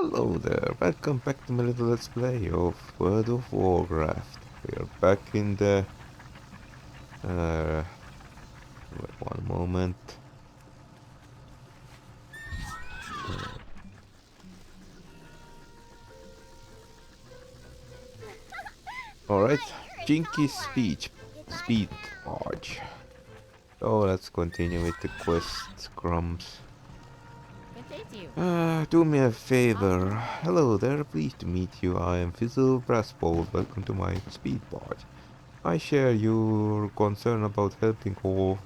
Hello there, welcome back to my little let's play of World of Warcraft. We are back in the... Uh, wait one moment. Alright, Jinky's speed barge. So let's continue with the quest, Crumbs. Do me a favor. Hello there, pleased to meet you. I am Fizzle Brassbolt. Welcome to my speed barge. I share your concern about helping all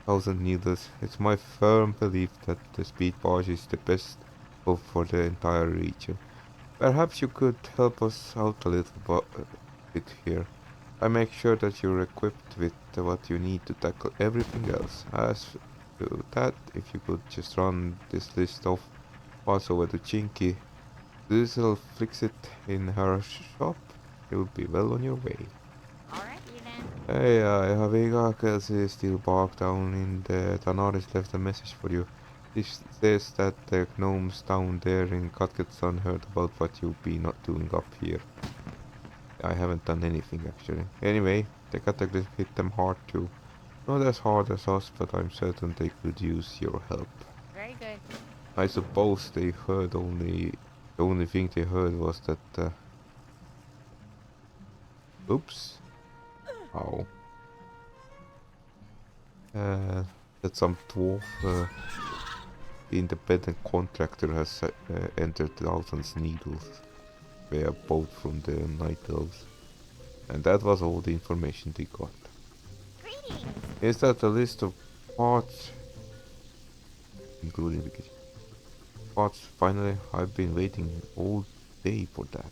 thousand needles. It's my firm belief that the speed barge is the best hope for the entire region. Perhaps you could help us out a little bit here. I make sure that you're equipped with what you need to tackle everything else. As to that, if you could just run this list off, pass over to Chinky, this'll fix it in her shop. You'll be well on your way. Hey, Haviga Kelsey still bark down in the Tanaris left a message for you. This says that the gnomes down there in Katketstan heard about what you've been not doing up here. I haven't done anything actually. Anyway, the cataclysm hit them hard too. Not as hard as us, but I'm certain they could use your help. Very good. I suppose they heard the only thing they heard was that, oops. Ow. That some dwarf, independent contractor has entered Thousands Needles, via boat from the Night Elves. And that was all the information they got. Greetings. Is that a list of parts, including the kitchen? Parts, finally, I've been waiting all day for that.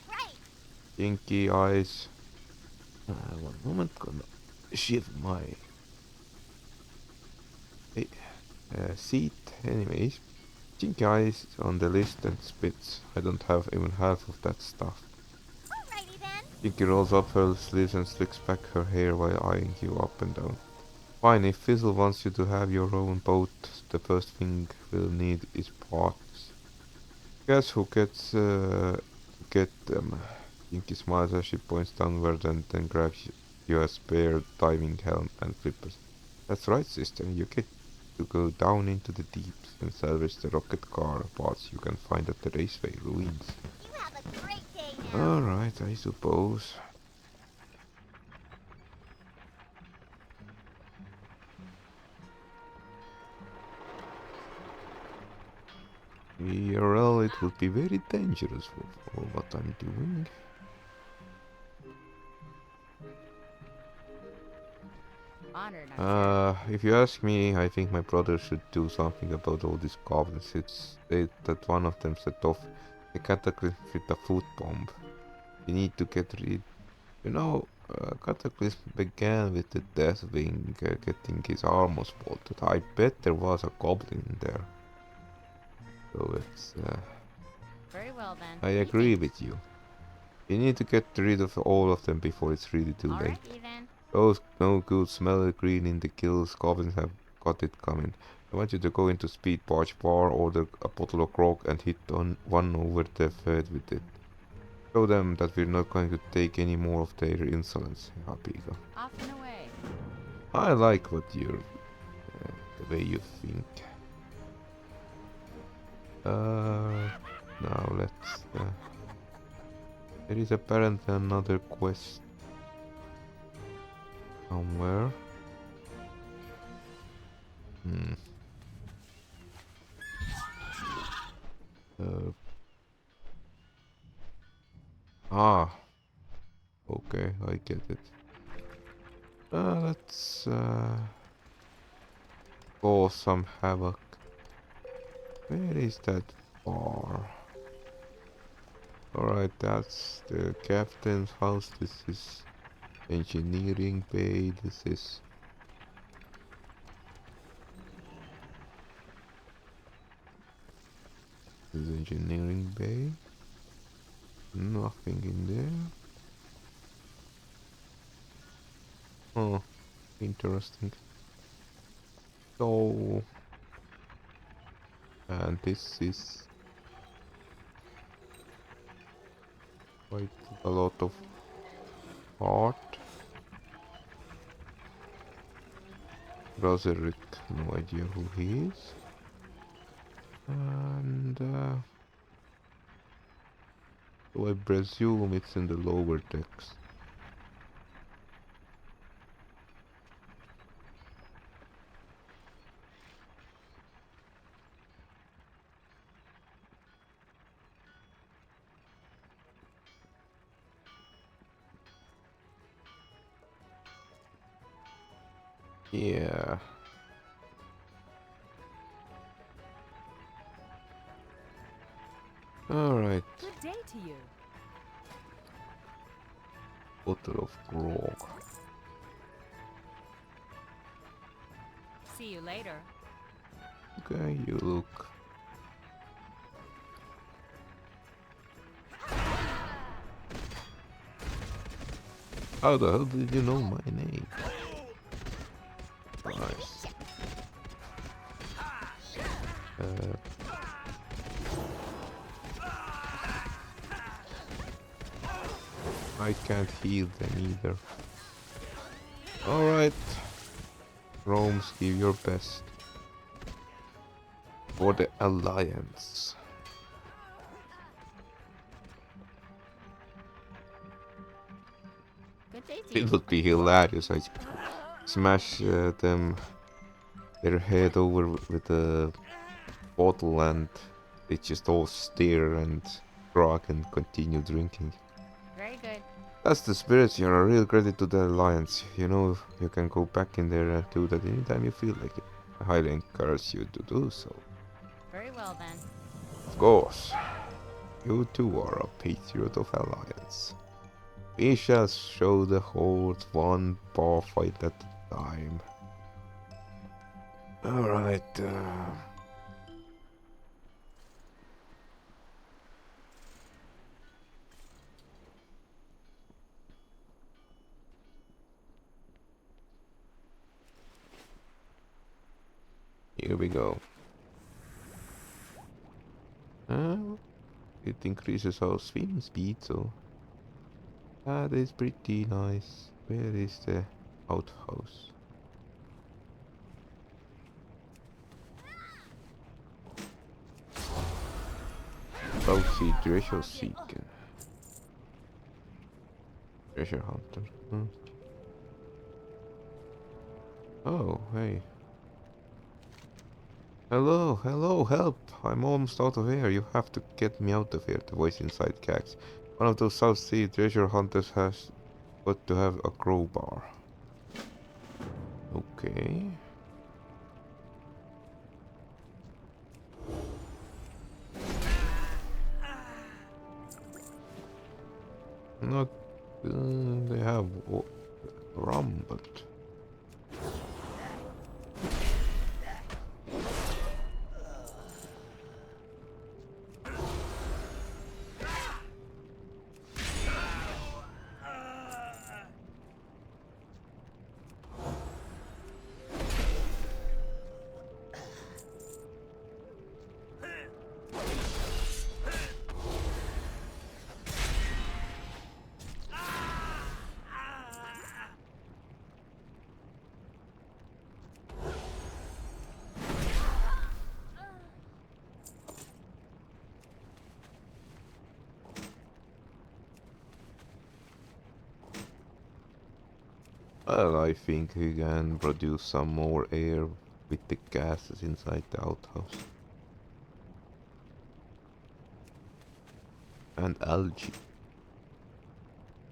Right. Inky eyes. One moment, gonna shift my seat. Anyways, Jinky eyes on the list and spits. I don't have even half of that stuff. Alrighty then. Jinky rolls up her sleeves and slicks back her hair while eyeing you up and down. Fine, if Fizzle wants you to have your own boat, the first thing we'll need is parts. Guess who gets get them? Jinky smiles as she points downward and then grabs you a spare diving helm and flippers. That's right, sister, you get to go down into the deeps and salvage the rocket car parts you can find at the raceway ruins. You have a great day now. Alright, I suppose. IRL, it would be very dangerous for what I'm doing. If you ask me, I think my brother should do something about all these goblins. It's said that one of them set off a cataclysm with a food bomb. We need to get rid... You know, cataclysm began with the Deathwing getting his armor spotted. I bet there was a goblin in there. So it's... Very well then. I agree with you. We need to get rid of all of them before it's really too late. Alrighty then. Those no good smell green in the gills, goblins have got it coming. I want you to go into Speed Barge Bar, order a bottle of grog and hit on one over the head with it. Show them that we're not going to take any more of their insolence, Habiga. Off and away. I like what you're... the way you think. Now let's... there is apparently another quest somewhere. Okay, I get it. Let's cause some havoc. Where is that bar? Alright, that's the captain's house. This is engineering bay. This is engineering bay. Nothing in there. Oh, interesting. So, and this is quite a lot of art. Browseric, no idea who he is. And so I presume it's in the lower decks. Yeah. Alright. Good day to you. Bottle of grog. See you later. Okay, you look. How the hell did you know my name? Nice. I can't heal them either. Alright. Rome's, give your best. For the Alliance. Good day to It you. would be hilarious. I smash their head over with a bottle and they just all stare and grog and continue drinking. Very good. That's the spirit. You're a real credit to the Alliance. You know, you can go back in there and do that anytime you feel like it. I highly encourage you to do so. Very well then. Of course, you too are a patriot of Alliance. We shall show the Horde one bar fight at a time. Alright, here we go. It increases our swim speed, so that is pretty nice. Where is the outhouse? South Sea Treasure Seeker. Treasure Hunter. Hmm. Oh, hey. Hello, hello, help! I'm almost out of air. You have to get me out of here, the voice inside gags. One of those South Sea treasure hunters has got to have a crowbar. Okay. Not... they have rum, but... Well, I think we can produce some more air with the gases inside the outhouse. And algae.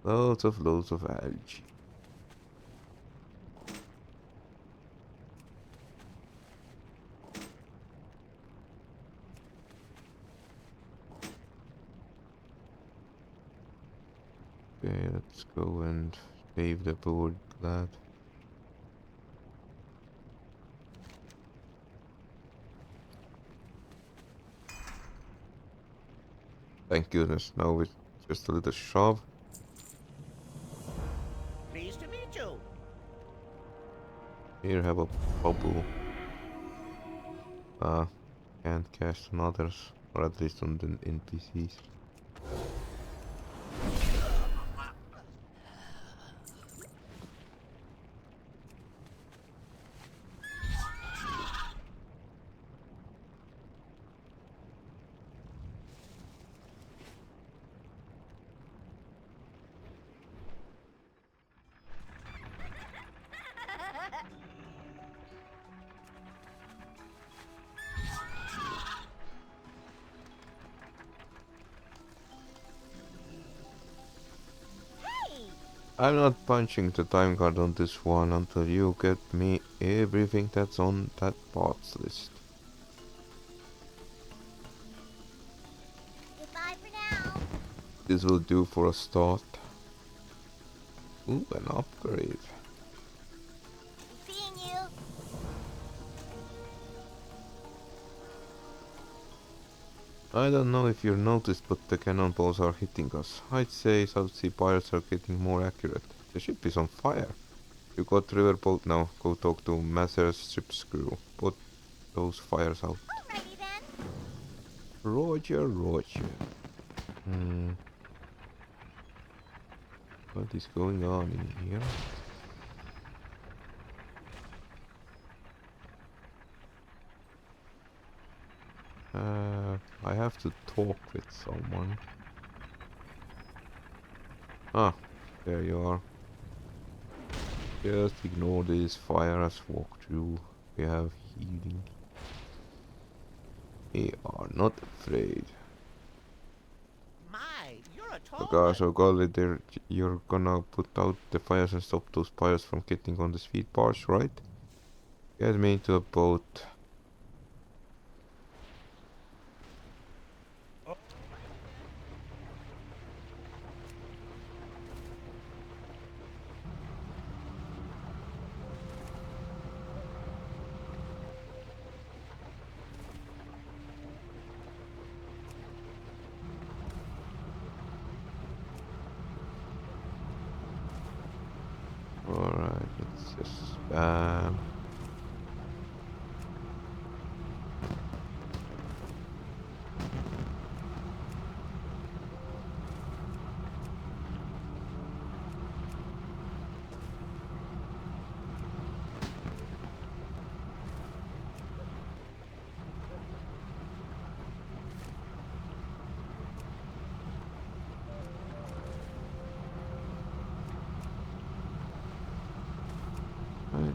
Loads of algae. Okay, let's go and save the board lad. Thank goodness, now with just a little shove. Pleased to meet you. Here, have a bubble. Can't cast on others, or at least on the NPCs. I'm not punching the time card on this one until you get me everything that's on that parts list. Goodbye for now. This will do for a start. Ooh, an upgrade. Be seeing you. I don't know if you noticed, but the cannonballs are hitting us. I'd say South Sea pirates are getting more accurate. The ship is on fire. You got riverboat now. Go talk to Master's ship's crew. Put those fires out. Alrighty then. Roger, Roger. Hmm. What is going on in here? I have to talk with someone. Ah, there you are. Just ignore this fire as walk through. We have healing. We are not afraid. My, you're a tall Okay, one. so Golly, there, you're gonna put out the fires and stop those pirates from getting on the speed bars, right? Get me into a boat. Alright, let's just spam. Right.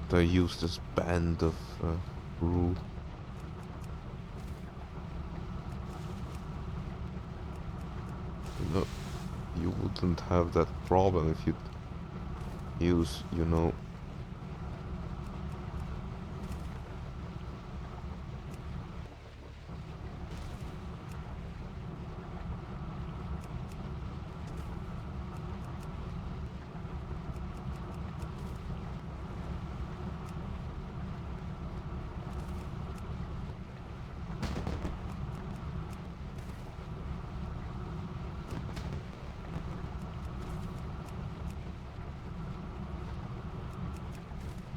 But I use this band of rule. You know, you wouldn't have that problem if you use, you know.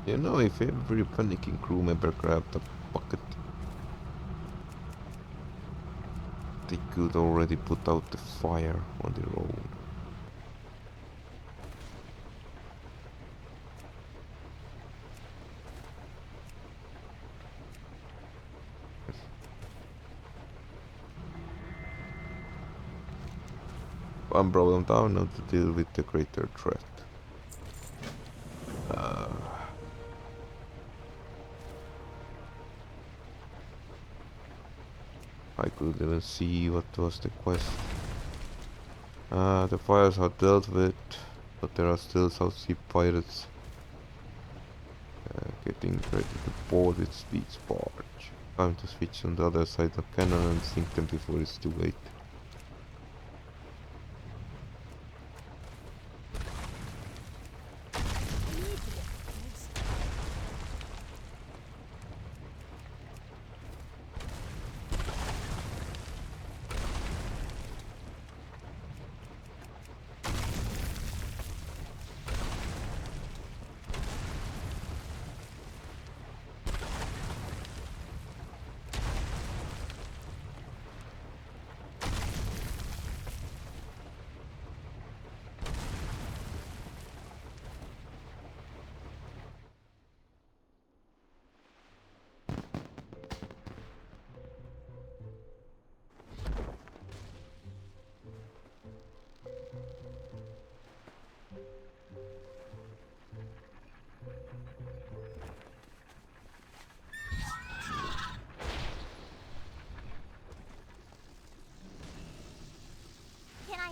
You know, if every panicking crew member grabbed a bucket, they could already put out the fire on their own. One problem down, now to deal with the greater threat. I couldn't even see what was the quest. The fires are dealt with, but there are still South Sea pirates getting ready to board its speed barge. Time to switch on the other side of cannon and sink them before it's too late.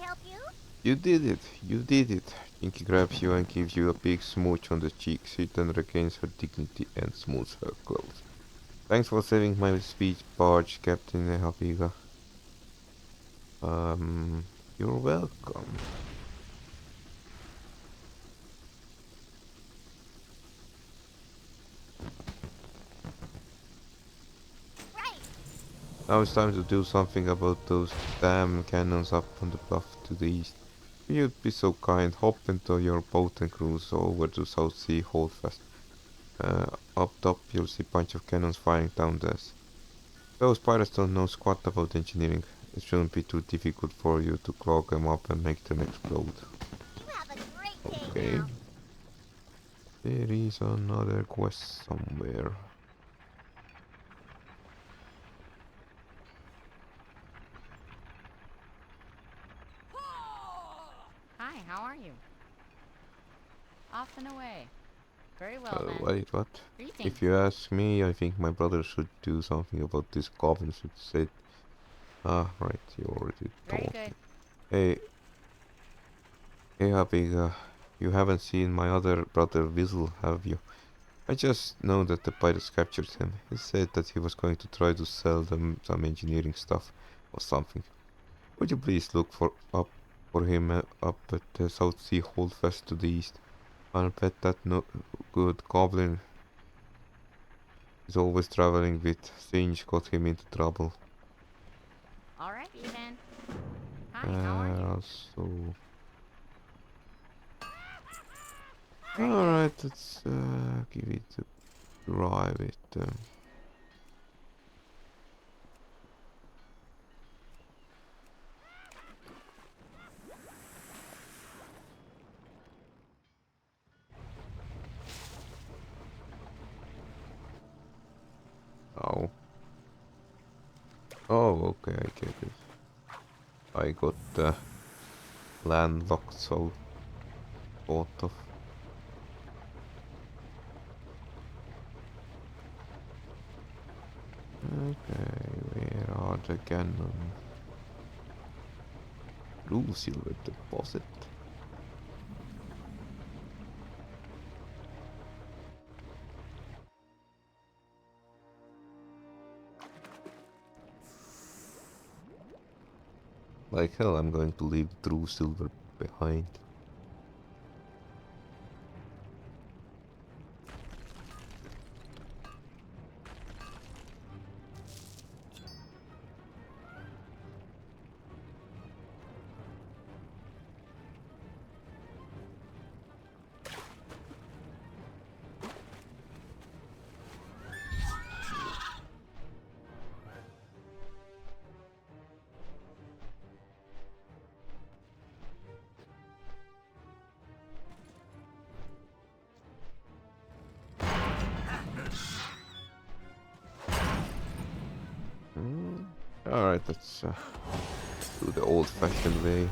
I help you? You did it! You did it! Inky grabs you and gives you a big smooch on the cheek. She then regains her dignity and smooths her clothes. Thanks for saving my speech barge, Captain Habiga. Um, you're welcome. Right. Now it's time to do something about those damn cannons up on the bluff to the east. If you'd be so kind, hop into your boat and cruise over to South Sea Holdfast. Up top you'll see a bunch of cannons firing down there. Those pirates don't know squat about engineering. It shouldn't be too difficult for you to clog them up and make them explode. You have a great day Okay. now. There is another quest somewhere. Hi, how are you? Off and away. Very well then. Wait, what? Greetings. If you ask me, I think my brother should do something about this goblin should say. Ah, right, you already Very told good. me. Hey, hey, Habig, you haven't seen my other brother Wizzle, have you? I just know that the pirates captured him. He said that he was going to try to sell them some engineering stuff or something. Would you please look for him up at the South Sea Holdfast to the east? I'll bet that no good goblin is always traveling with Singe got him into trouble. Alrighty then. Hi, how are you? Also, Very good. alright, let's give it a try with oh. Oh, okay, I get it. I got landlocked, so sort of. Okay, where are the cannon? Blue silver deposit. Like hell, I'm going to leave true silver behind. Alright, let's do the old-fashioned way.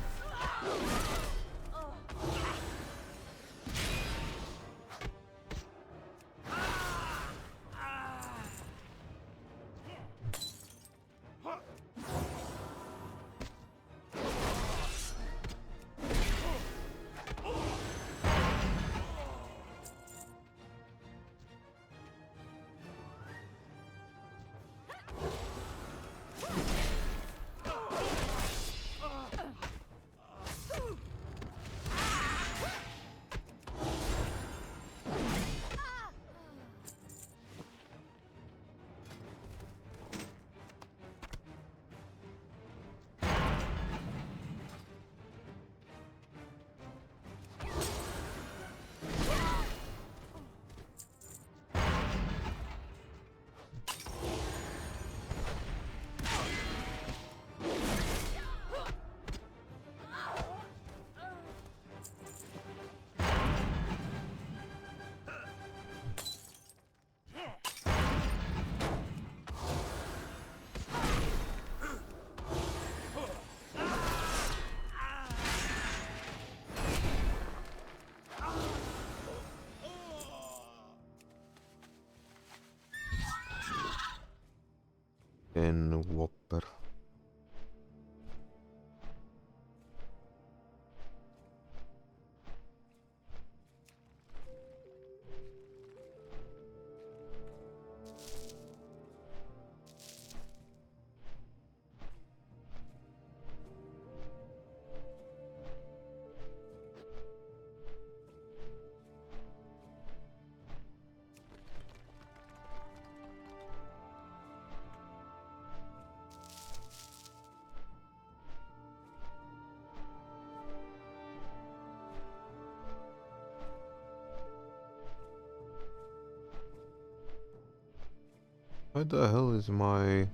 Why the hell is my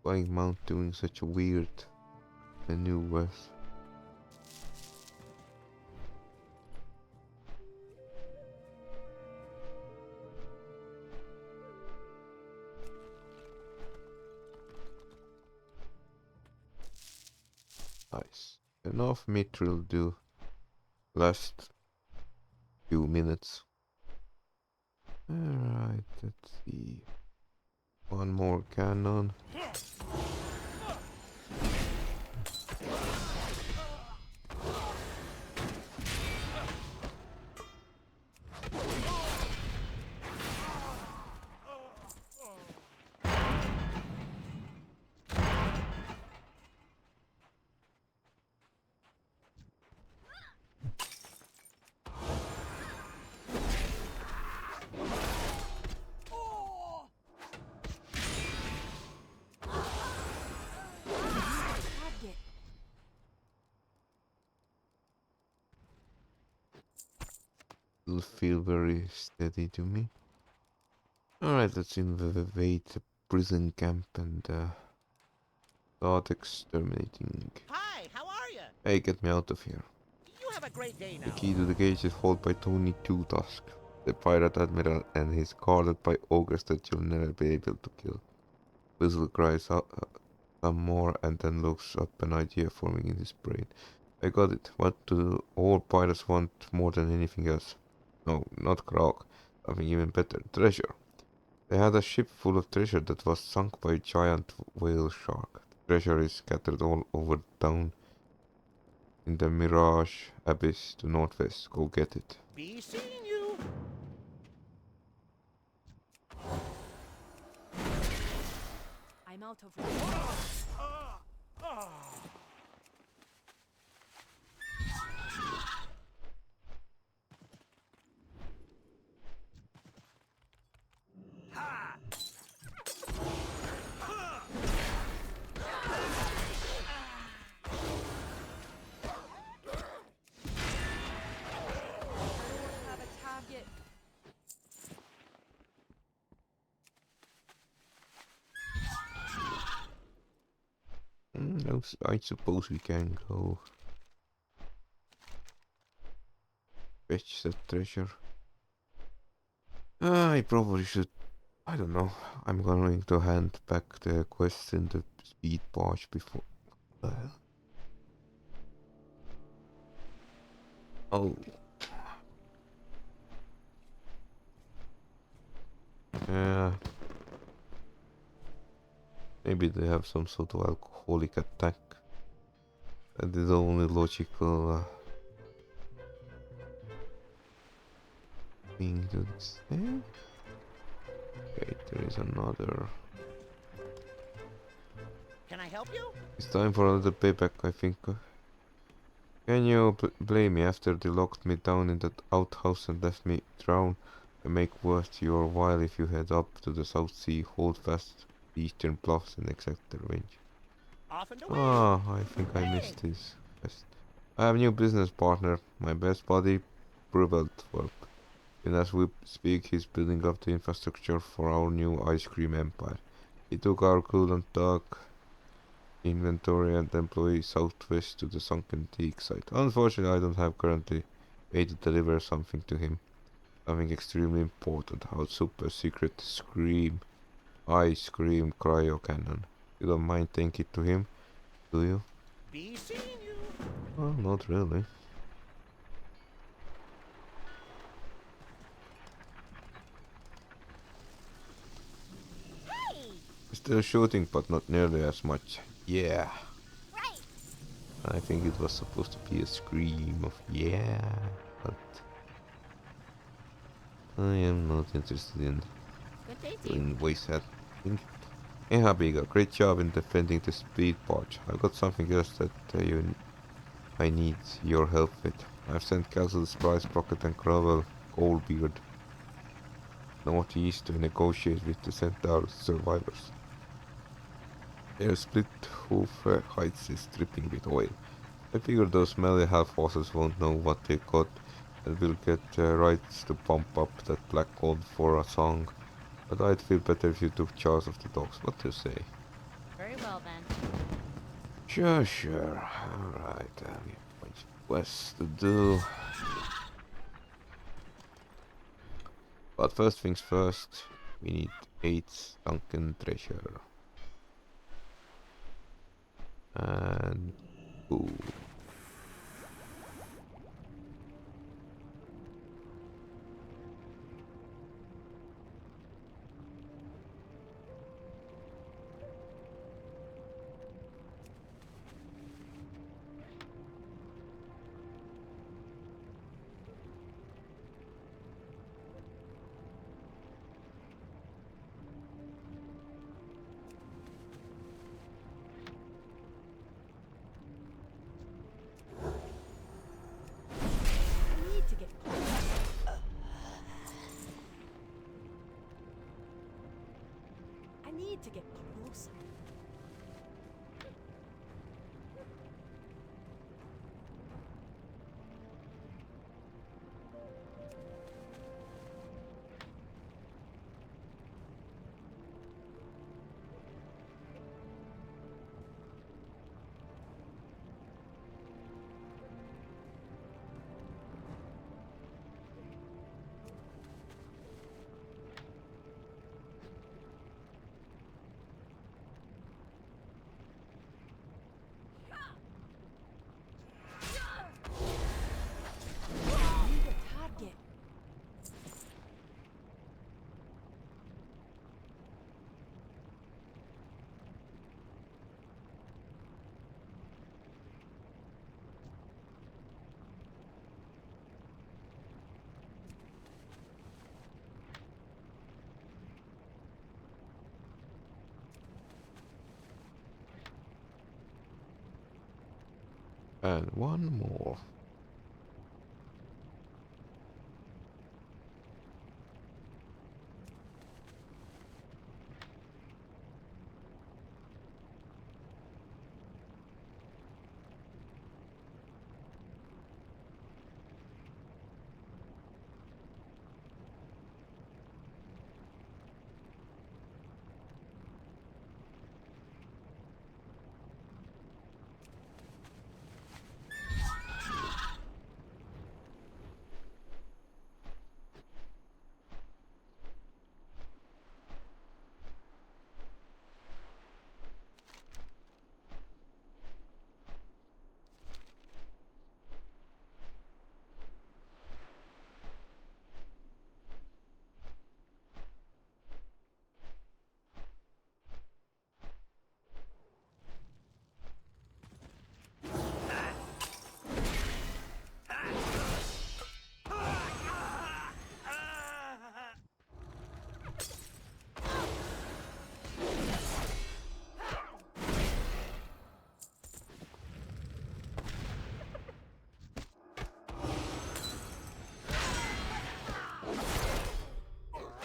flying mount doing such a weird maneuver? Nice. Enough mithril do last few minutes. Alright, let's see. One more cannon. It'll feel very steady to me. Alright, let's invade the prison camp and start exterminating. Hi, how are you? Hey, get me out of here. You have a great day The now. key to the cage is held by Tony Two Tusk, the pirate admiral, and he's guarded by ogres that you'll never be able to kill. Whistle cries out some more and then looks up an idea forming in his brain. I got it. What do all pirates want more than anything else? No, not grog. Something even better. Treasure. They had a ship full of treasure that was sunk by a giant whale shark. The treasure is scattered all over town in the Mirage Abyss to northwest. Go get it. Be seeing you. I'm out of room. Have a target. I suppose we can go fetch that treasure. I probably should. I don't know. I'm going to hand back the quest in the speed barge before. What the hell? Oh. Yeah. Maybe they have some sort of alcoholic attack. That is the only logical thing to say. Okay, there is another. Can I help you? It's time for another payback, I think. Can you blame me after they locked me down in that outhouse and left me drown? I make worth your while if you head up to the South Sea, hold fast the eastern bluffs and exact their range. Off and away. Ah, I think I missed his quest. I have a new business partner, my best buddy, Brubeltworp. And as we speak, he's building up the infrastructure for our new ice cream empire. He took our coolant duck inventory and employee southwest to the sunken teak site. Unfortunately, I don't have currently way to deliver something to him. Something extremely important. Our super secret ice cream cryo cannon. You don't mind taking it to him, do you? Be seeing you. Well, not really. Hey! Still shooting, but not nearly as much. Yeah. Right! I think it was supposed to be a scream of yeah, but I am not interested in Good day to you. doing voice acting. Hey Habiga, great job in defending the speed barge. I've got something else that I need your help with. I've sent Castle Sprice, Sprocket and Grovel Goldbeard northeast to negotiate with the Centaur survivors. Their split hoof heights is dripping with oil. I figure those smelly half-horses won't know what they got and we'll get rights to pump up that black gold for a song. But I'd feel better if you took charge of the dogs. What do you say? Very well then. Sure, sure. Alright, we have a bunch of quests to do. But first things first, we need 8 sunken treasure. And food. I need to get I need to get closer. I need a target. And one more.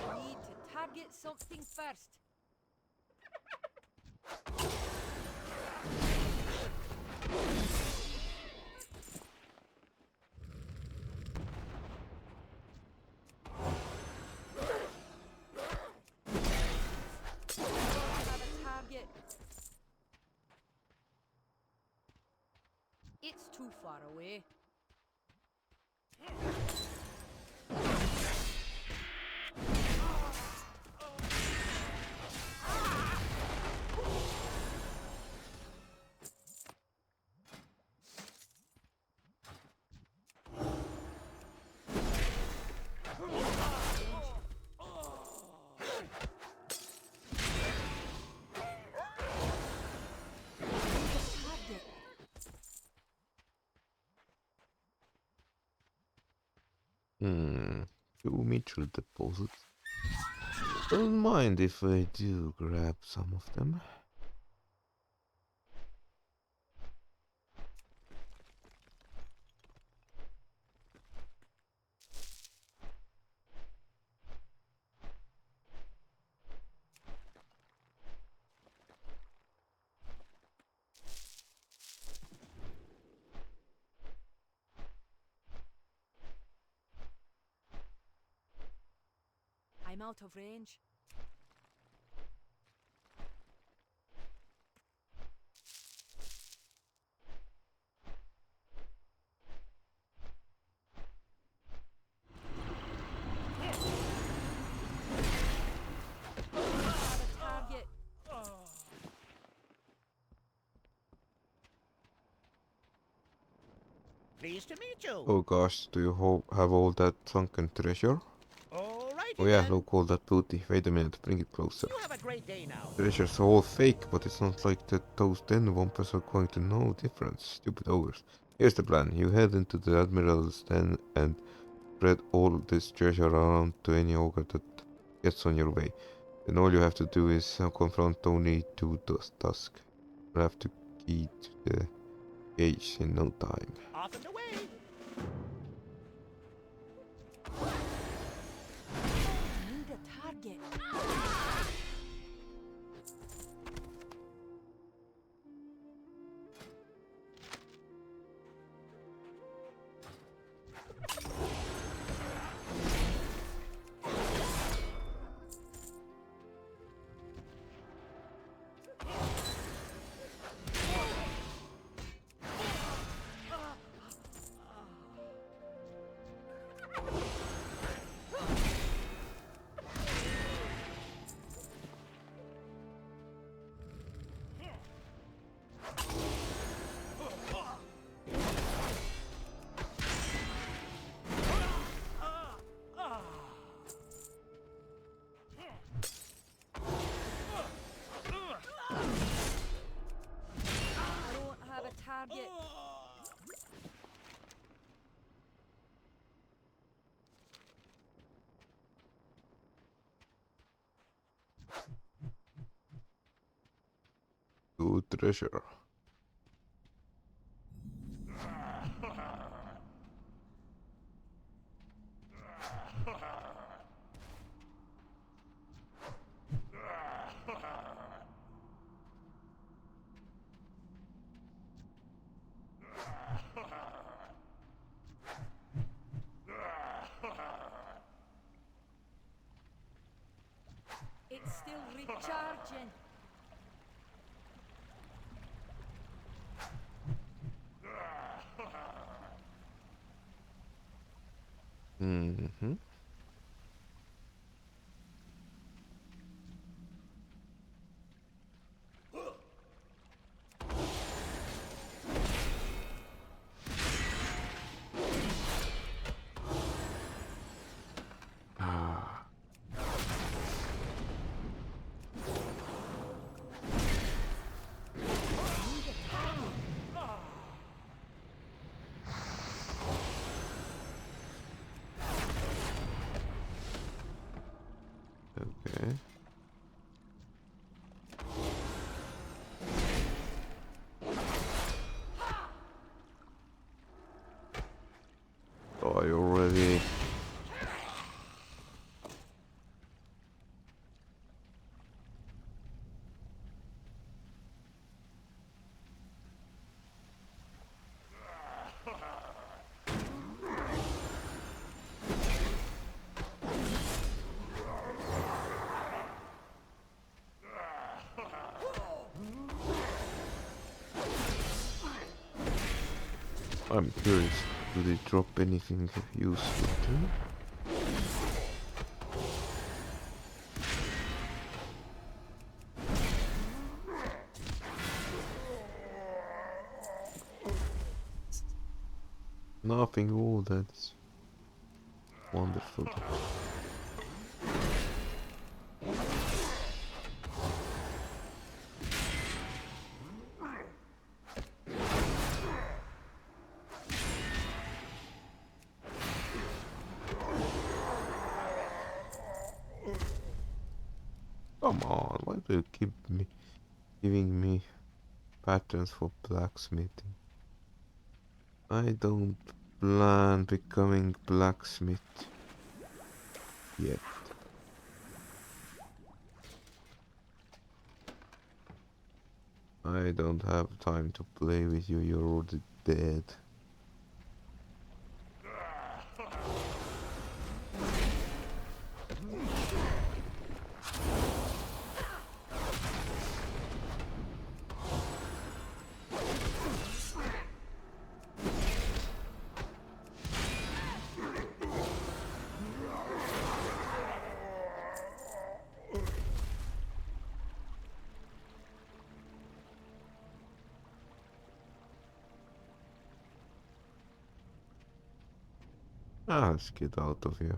I need to target something first. Have a target. It's too far away. Target. Two Mitchell deposits. Don't mind if I do grab some of them. out of range. Target. Pleased to meet you. Oh gosh, do you have all that sunken treasure? Alrighty Oh yeah, then. look, all that booty. Wait a minute, bring it closer. You have a great day now. Treasure's all fake, but it's not like that those den wampers are going to know difference. Stupid ogres. Here's the plan. You head into the Admiral's den and spread all this treasure around to any ogre that gets on your way. Then all you have to do is confront Tony to dusk. You'll have to key to the cage in no time. Off and away. Need a target. I don't have a target. To treasure. It's still recharging. Mm-hmm. Okay. Die already. I'm curious, do they drop anything useful too? Nothing, all that's wonderful. Come on, why do you keep giving me patterns for blacksmithing? I don't plan becoming blacksmith yet. I don't have time to play with you, you're already dead. Ah, let's get out of here.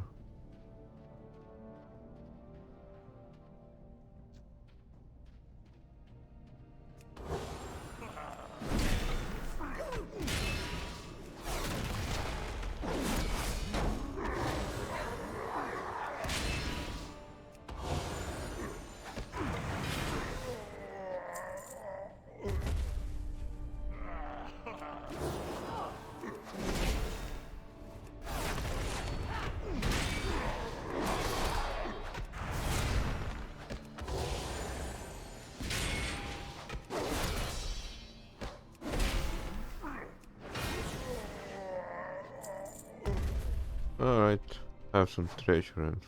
Alright, have some treasure and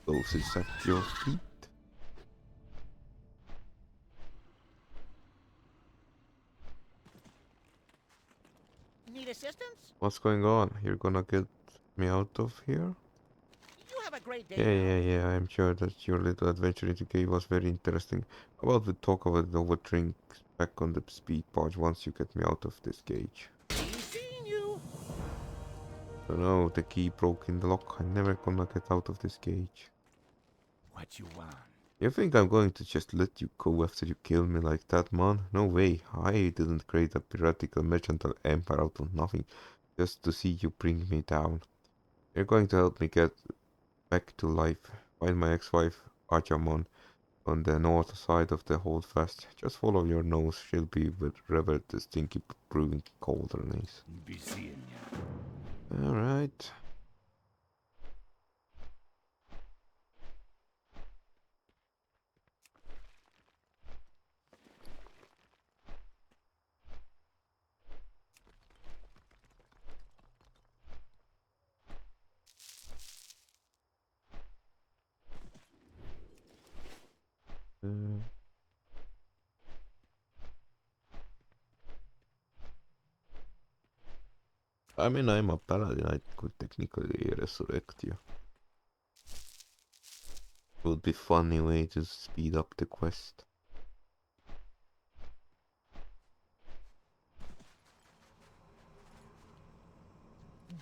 clothes at your feet. Need assistance? What's going on? You're gonna get me out of here? You have a great day Yeah, I'm sure that your little adventure into cave was very interesting. How about we talk about it over drinks back on the speed barge once you get me out of this cage? Be seeing you. Oh no, the key broke in the lock. I'm never gonna get out of this cage. What you want? You think I'm going to just let you go after you kill me like that, man? No way. I didn't create a piratical mercantile empire out of nothing just to see you bring me down. You're going to help me get back to life. Find my ex-wife, Ajamon, on the north side of the holdfast. Just follow your nose. She'll be with Revel the stinky brewing cauldrons. Be seeing ya. Alright. I mean, I'm a paladin. I could technically resurrect you. Would be funny way to speed up the quest.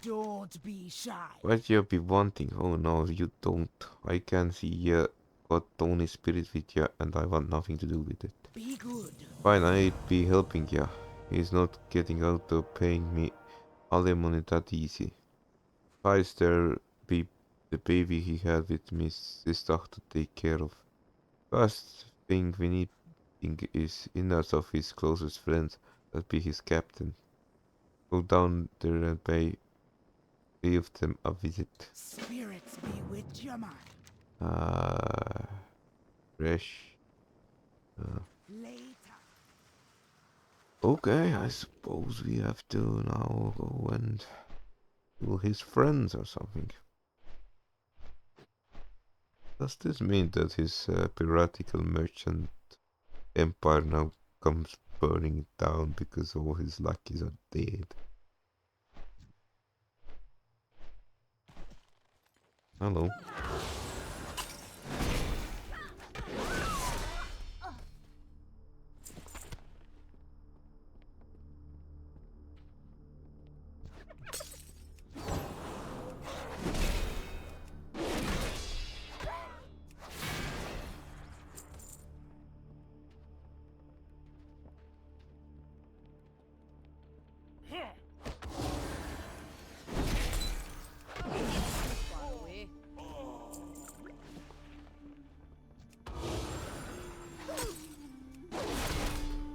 Don't be shy. What you be wanting? Oh no, you don't. I can see you got Tony spirit with you and I want nothing to do with it. Be good. Fine, I'd be helping you. He's not getting out of paying me alimony that easy. Besides, there be the baby he had with Miss Sister to take care of. First thing we need is innards of his closest friends. That be his captain. Go down there and pay them a visit. Spirits be with your mind. Fresh. Later. Okay, I suppose we have to now go and kill his friends or something. Does this mean that his piratical merchant empire now comes burning down because all his lackeys are dead? Hello.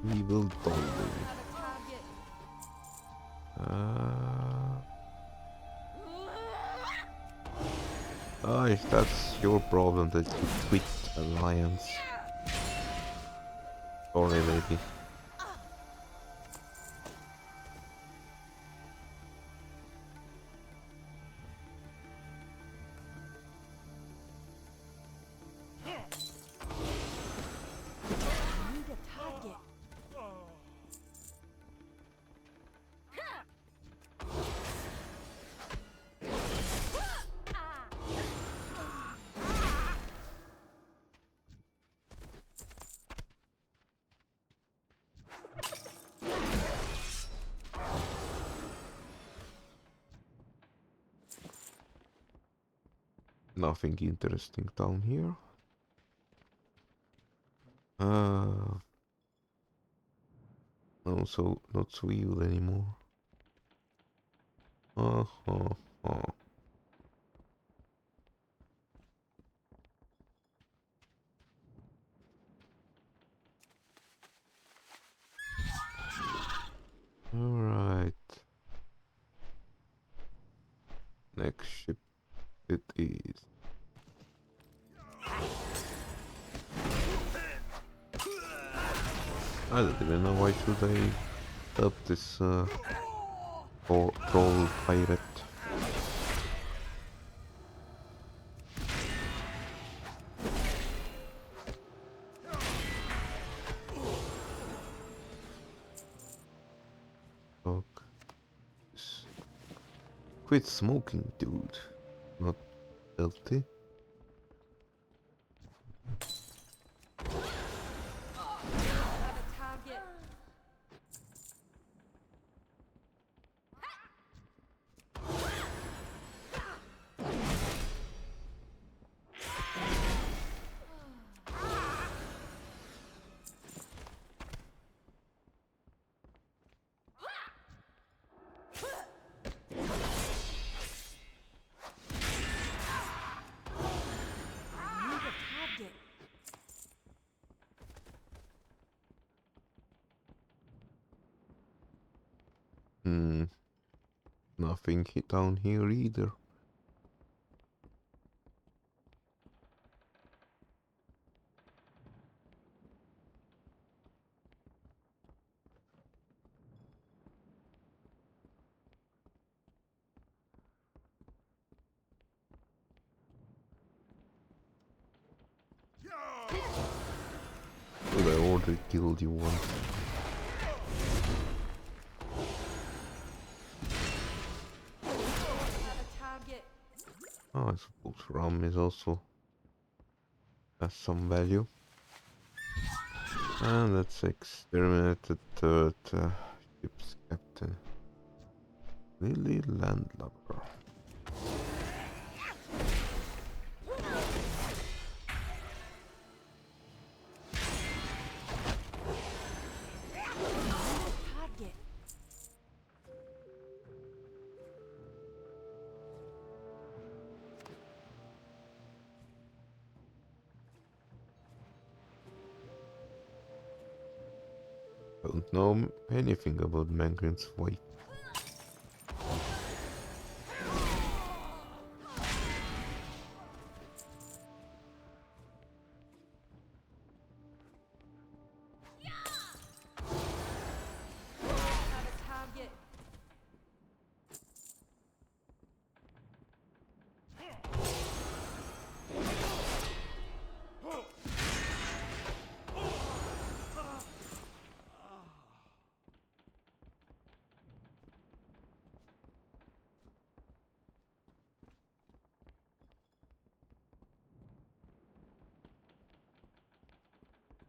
We will die. If that's your problem that you quit Alliance. Sorry, lady. Need a target. Nothing interesting down here. Also not so evil anymore. Uh huh. Alright. Next ship it is. I don't even know why should I help this troll pirate. Fuck. Quit smoking, dude. Not healthy. Have a target. Need a target. Hmm. Nothing down here either. But I already killed you once. Have a target. Oh, I suppose rum is also has some value. And let's exterminate the third ship's captain. Lily Landlubber. Target. Don't know anything about Mangrin's wife. Have a target.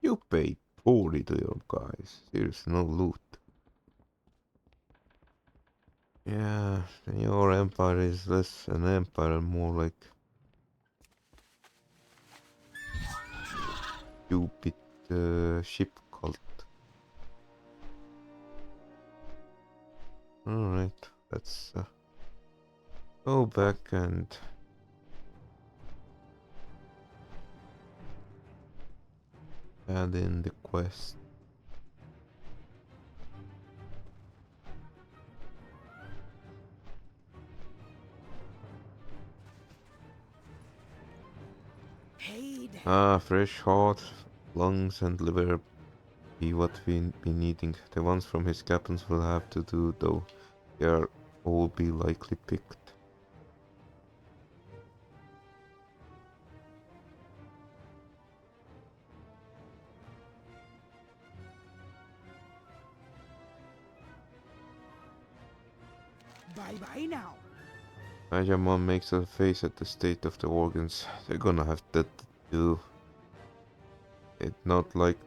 You paid poorly to your guys. There's no loot. Yeah, your empire is less an empire, more like stupid ship cult. Alright, let's go back and add in the quest. Paid. Ah, fresh heart, lungs and liver be what we be needing. The ones from his captains will have to do though. They are all be likely picked. Bye bye now. Rajaman makes a face at the state of the organs. They're gonna have that to do. It's not like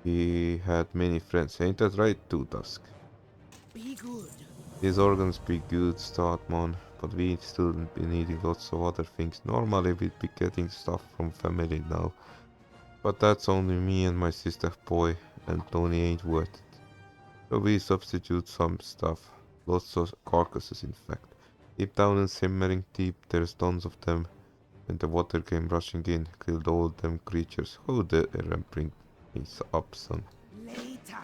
he had many friends. Ain't that right, Two Dusk? Be good. These organs be good, Startman, but we've still been eating lots of other things. Normally we'd be getting stuff from family now, but that's only me and my sister boy, and Tony ain't worth it. So we substitute some stuff, lots of carcasses in fact. Deep down and simmering deep, there's tons of them. When the water came rushing in, killed all them creatures. How dare bring me up some? Later.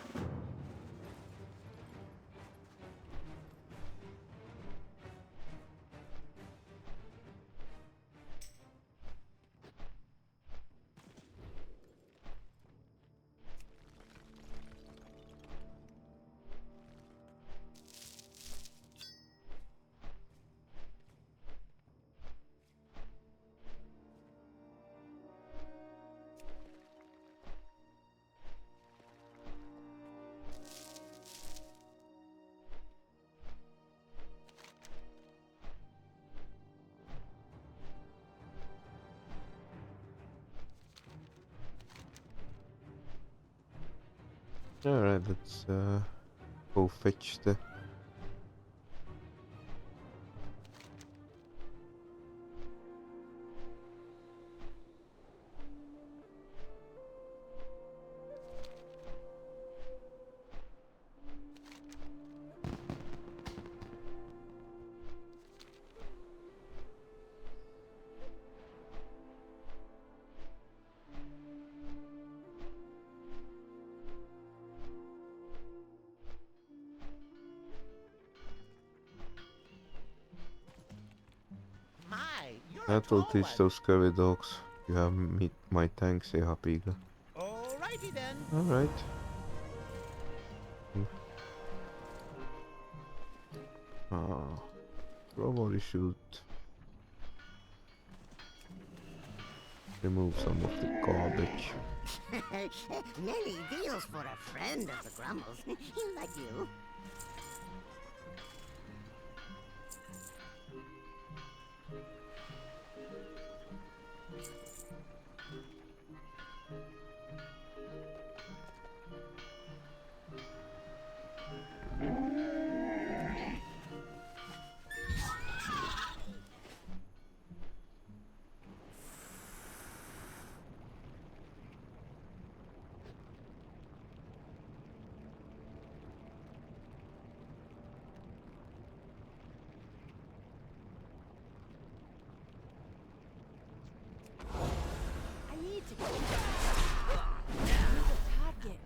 Alright, let's go fetch the... My, you're a That will tall teach one. those scurvy dogs. You have meet my tank, say Hapiga. Alrighty then. Alright. Ah, probably should remove some of the garbage. Many deals for a friend of the Grumbles, like you. I need to get Use a target.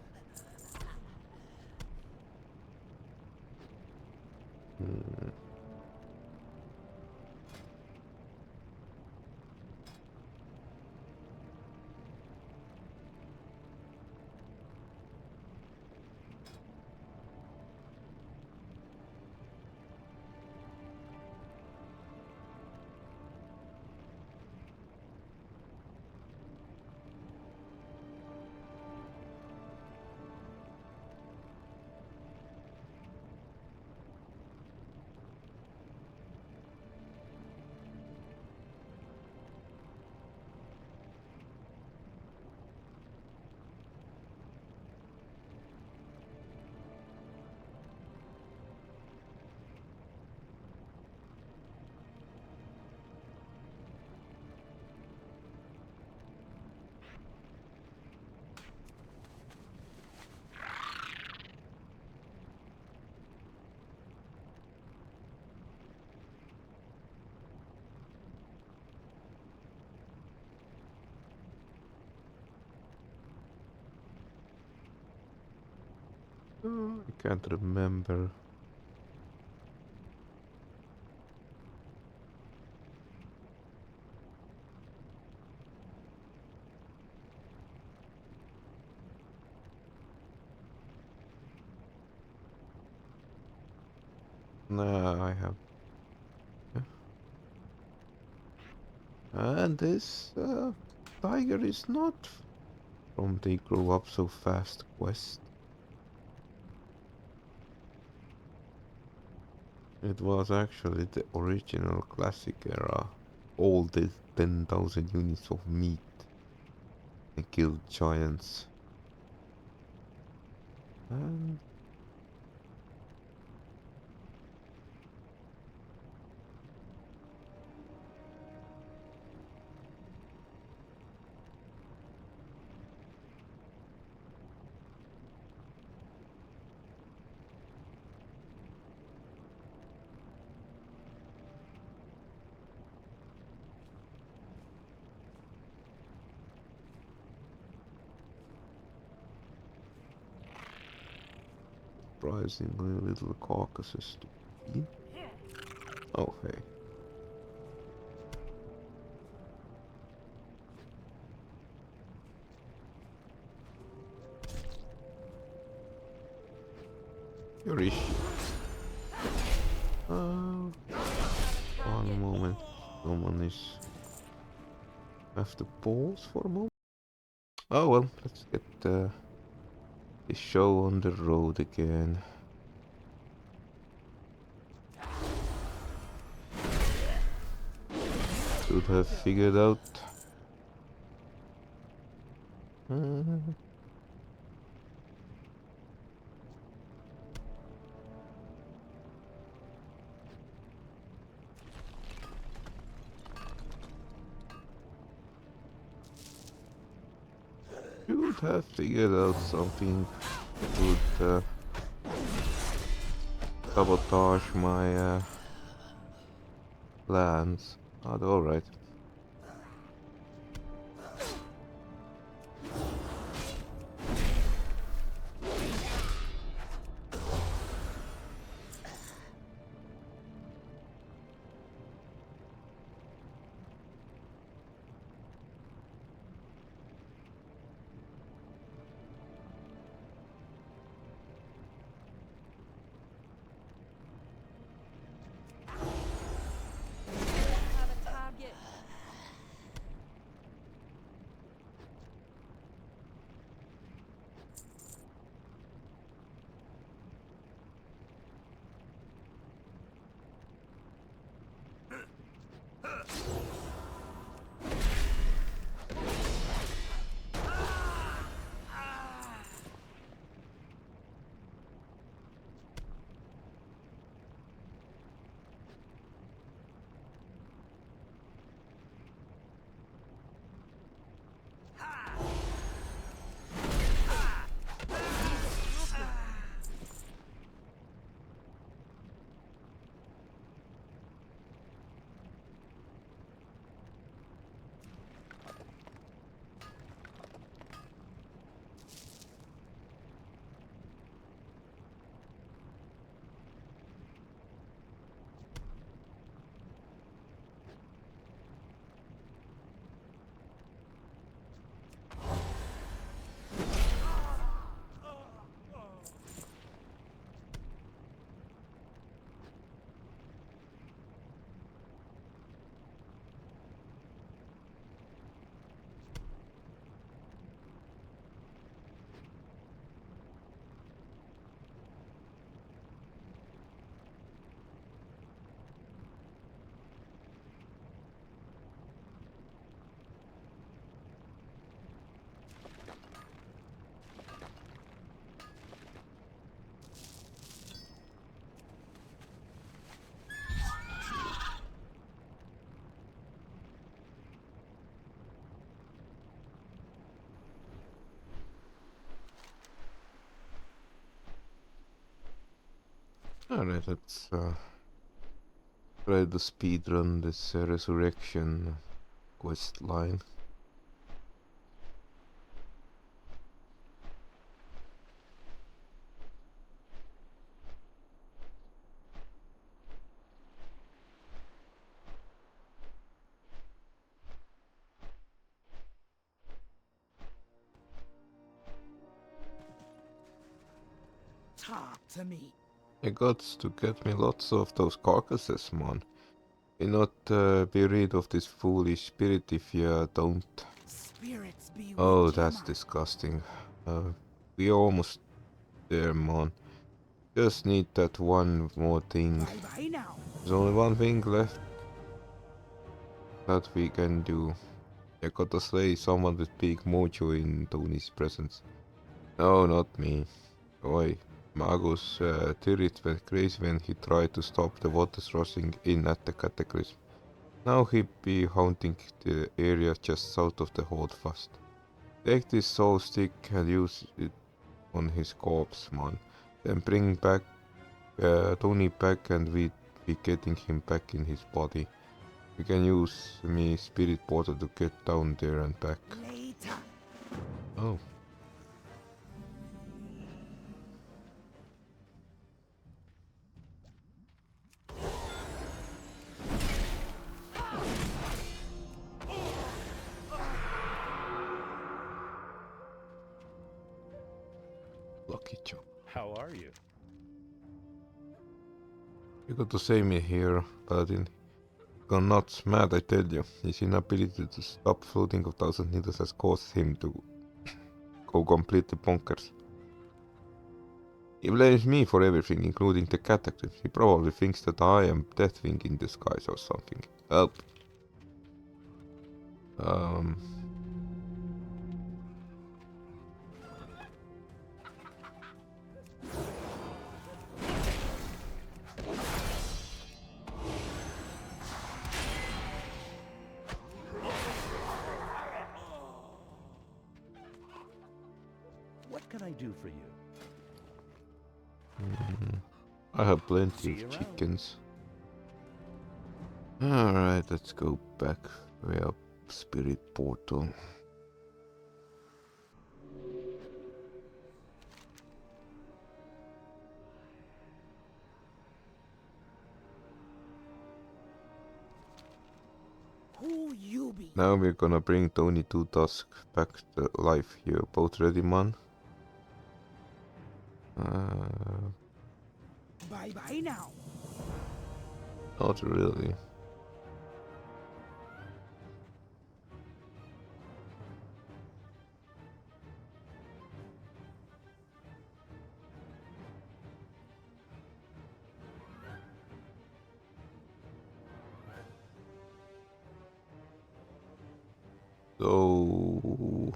I can't remember. Nah, I have. Yeah. And this tiger is not from They Grow Up So Fast quest. It was actually the original classic era. All the 10,000 units of meat and killed giants. And surprisingly little carcasses to feed. Oh, hey. Yorish. One moment. Someone is... have to pause for a moment. Oh well, let's get the show on the road again. Should have figured out. Should have figured out something would sabotage my plans. Oh, alright. Have a target. Alright, let's try to speedrun this resurrection quest line. Talk to me. You got to get me lots of those carcasses, man. Will not be rid of this foolish spirit if you don't. Spirits be Oh, with you, that's man. disgusting. We almost there, man. Just need that one more thing. Bye bye now. There's only one thing left that we can do. I gotta slay someone with big mojo in Tony's presence. No, not me. Oi. Magus turret went crazy when he tried to stop the waters rushing in at the cataclysm. Now he be haunting the area just south of the holdfast. Take this soul stick and use it on his corpse, man. Then bring back Tony back and we be getting him back in his body. We can use me spirit portal to get down there and back. Later. Oh. Lucky job. How are you? You got to save me here, Paladin. Gone nuts, mad, I tell you. His inability to stop floating 1,000 needles has caused him to go completely bonkers. He blames me for everything, including the cataclysm. He probably thinks that I am Deathwing in disguise or something. Help. What can I do for you? I have plenty See you of around. chickens. Alright, let's go back way up Spirit Portal. Who you be? Now we're gonna bring Tony to Tusk back to life here. Both ready, man? Bye bye now. Not really. So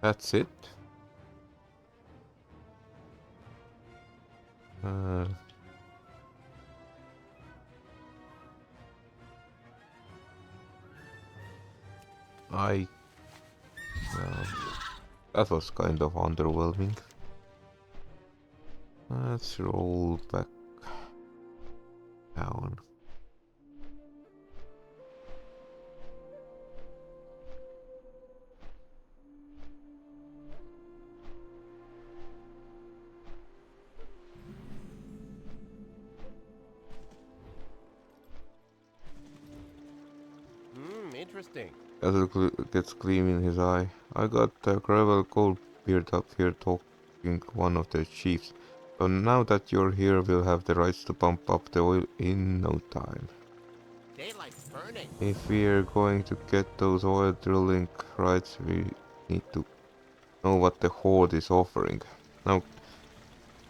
that's it. I that was kind of underwhelming. Let's roll back down. Interesting. As gets gleam in his eye. I got Gravel Goldbeard up here talking one of the chiefs. So now that you're here, we'll have the rights to pump up the oil in no time. Daylight's burning. If we're going to get those oil drilling rights, we need to know what the Horde is offering. Now,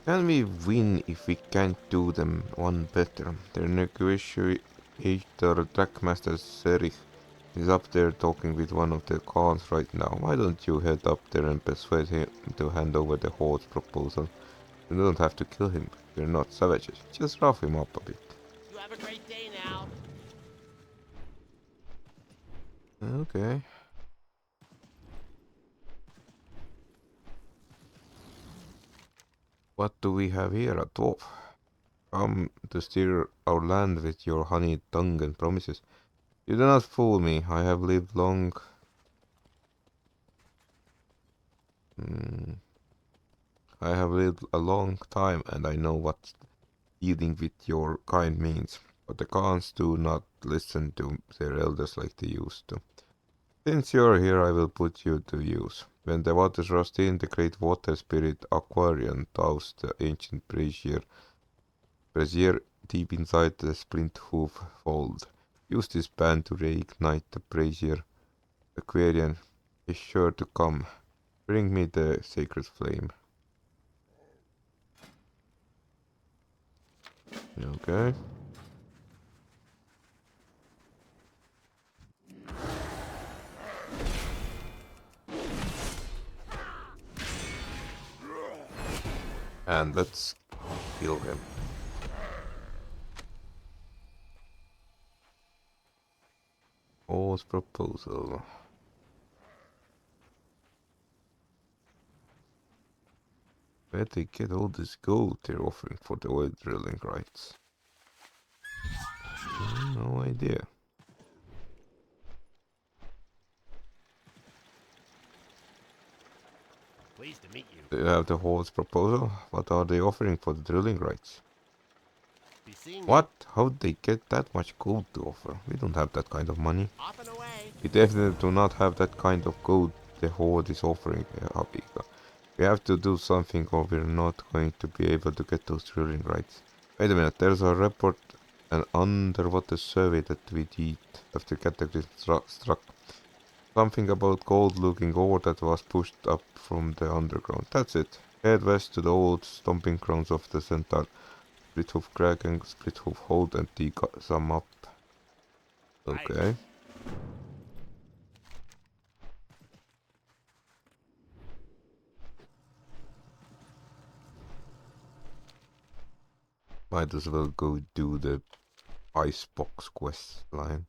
can we win if we can't do them one better? Their negotiator, Trackmaster Serich, is up there talking with one of the Khans right now. Why don't you head up there and persuade him to hand over the Horde's proposal? You don't have to kill him. We're not savages. Just rough him up a bit. You have a great day now. Okay. What do we have here, a dwarf? Come to steer our land with your honey tongue and promises. You do not fool me. I have lived long. I have lived a long time, and I know what dealing with your kind means. But the Khans do not listen to their elders like they used to. Since you're here, I will put you to use. When the waters rushed in, the great water spirit Aquarian doused the ancient brazier deep inside the splint hoof fold. Use this band to reignite the brazier. Aquarian is sure to come. Bring me the sacred flame. Okay. And let's kill him. O's proposal. Where they get all this gold they're offering for the oil drilling rights? No idea. Pleased to meet you. Do you have the Horde's proposal? What are they offering for the drilling rights? Be seeing What? How'd they get that much gold to offer? We don't have that kind of money. off and away. We definitely do not have that kind of gold the Horde is offering, Habika. We have to do something or we're not going to be able to get those drilling rights. Wait a minute, there's a report, an underwater survey that we did after Cataclysm struck. Something about gold-looking ore that was pushed up from the underground. That's it. Head west to the old stomping grounds of the Centaur. Splithoof Kraken, Splithoof Hold and dig some up. Okay. Might as well go do the Icebox quest line.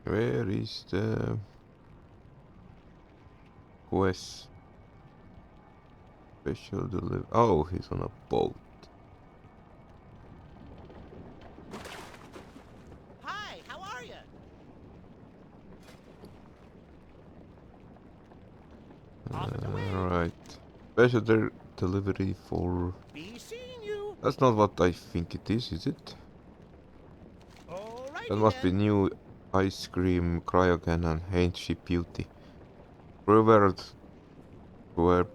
Where is the quest? Special delivery. Oh, he's on a boat. Hi, how are you? Alright. Special delivery for... Be seeing you. That's not what I think it is it? Alrighty That must be then. new ice cream, cryogen and ain't she beauty. Revert Verb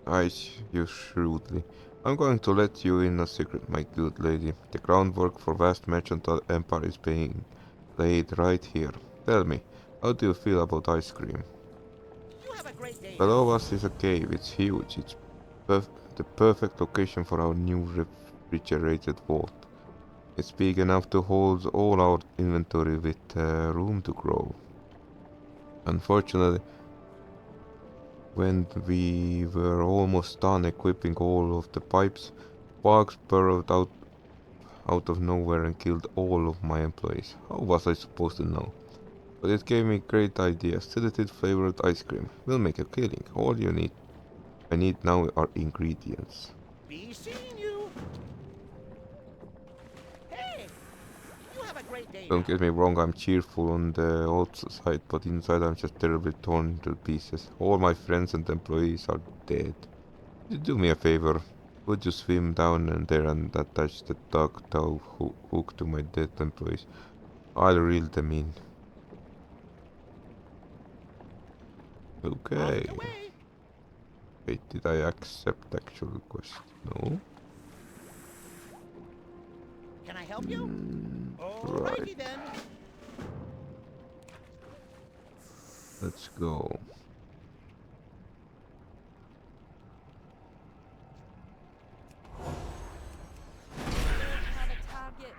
eyes you shrewdly. I'm going to let you in a secret, my good lady. The groundwork for vast merchant empire is being laid right here. Tell me, how do you feel about ice cream? You have a great day. Below us is a cave. It's huge. It's the perfect location for our new refrigerated vault. It's big enough to hold all our inventory with room to grow. Unfortunately, when we were almost done equipping all of the pipes, bugs burrowed out of nowhere and killed all of my employees. How was I supposed to know? But it gave me great ideas. Sedated flavored ice cream. We'll make a killing. All I need now are ingredients. Be seeing you. Hey, you have a great day. Don't get me wrong, I'm cheerful on the outside, but inside I'm just terribly torn into pieces. All my friends and employees are dead. Could you do me a favor? Would you swim down there and attach the duck tow hook to my dead employees? I'll reel them in. Okay. Wait, did I accept actual quest? No. Can I help you? Right. Alrighty then. Let's go. Have a target.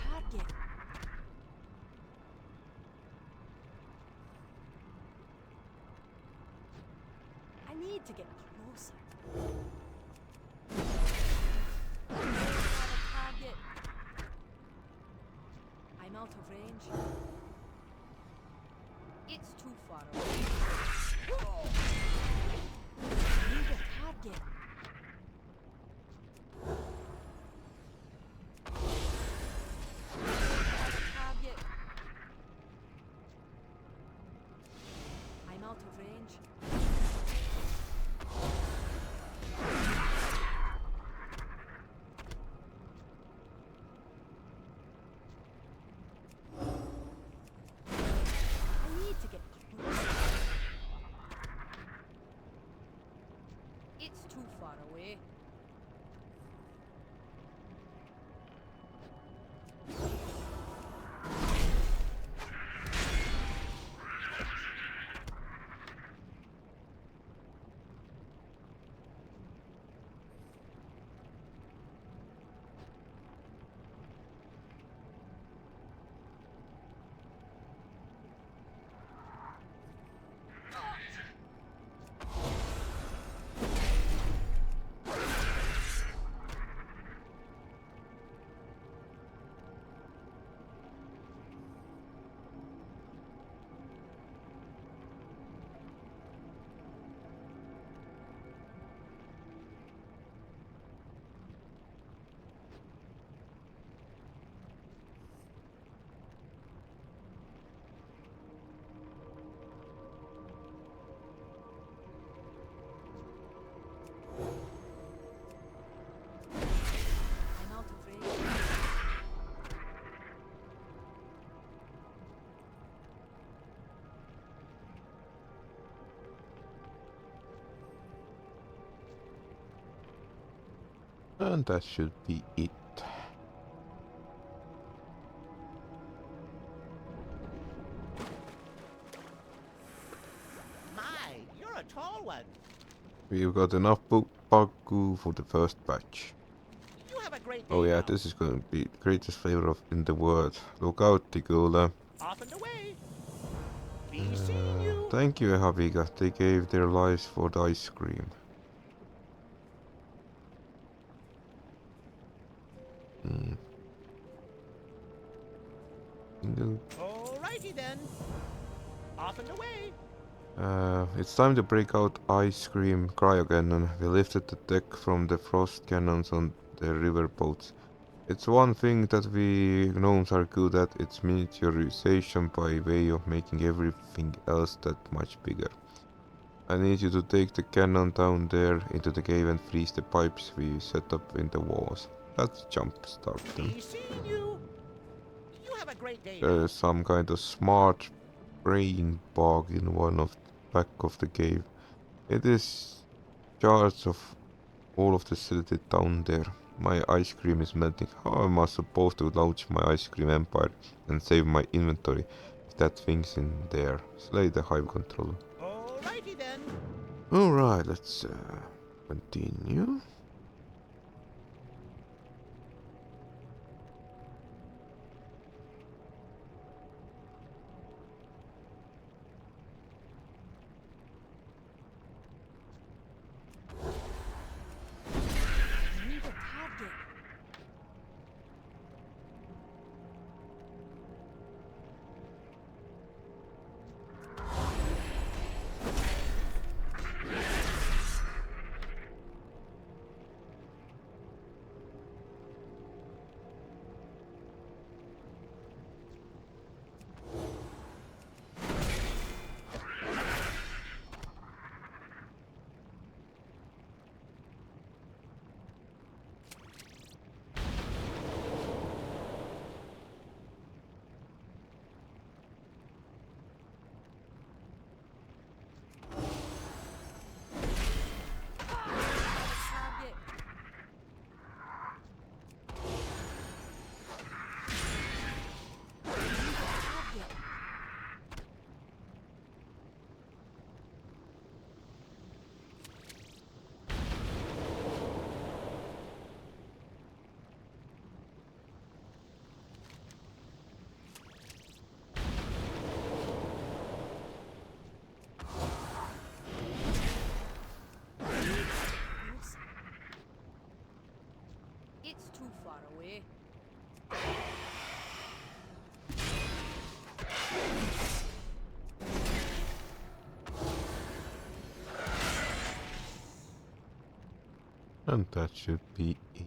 Target. I need to get closer. Have a target. I'm out of range. It's too far away. Need a target. Have a target. I'm out of range. I need to get closer. It's too far away. I'm out of range. And that should be it. My, you're a tall one. We've got enough Baku for the first batch. You have a great day Oh yeah, now. this is going to be the greatest flavor of in the world. Look out, Tigula. Off and away. Be seeing you. Thank you, Haviga. They gave their lives for the ice cream. No. Alrighty then. Off and away. It's time to break out ice cream cryocannon. We lifted the deck from the frost cannons on the river boats. It's one thing that we gnomes are good at, it's miniaturization by way of making everything else that much bigger. I need you to take the cannon down there into the cave and freeze the pipes we set up in the walls. Let's jump start them. Be seeing you. You have a great day now. There's some kind of smart brain bug in one of the back of the cave. It is charge of all of the facility down there. My ice cream is melting. How am I supposed to launch my ice cream empire and save my inventory if that thing's in there? Slay the hive controller. Alrighty then. Alright, let's continue. I need a target. Target. Target. Oops. It's too far away. And that should be it.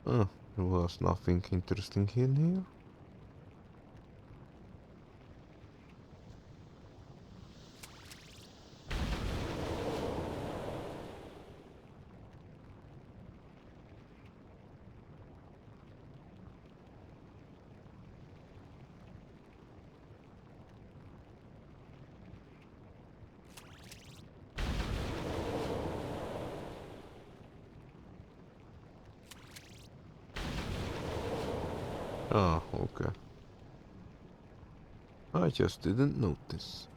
Oh, there was nothing interesting in here. Ah, okay. I just didn't notice.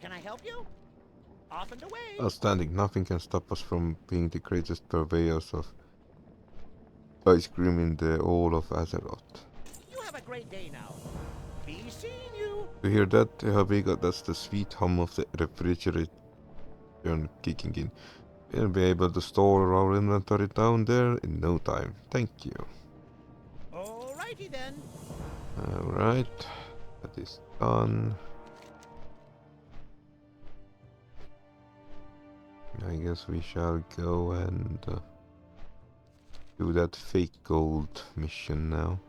Can I help you? Off and away. Outstanding. Nothing can stop us from being the greatest purveyors of ice cream in the all of Azeroth. You have a great day now. Be seeing you. You hear that, Habiga? That's the sweet hum of the refrigerator kicking in. We'll be able to store our inventory down there in no time. Thank you. Alrighty then. Alright, that is done. I guess we shall go and do that fake gold mission now.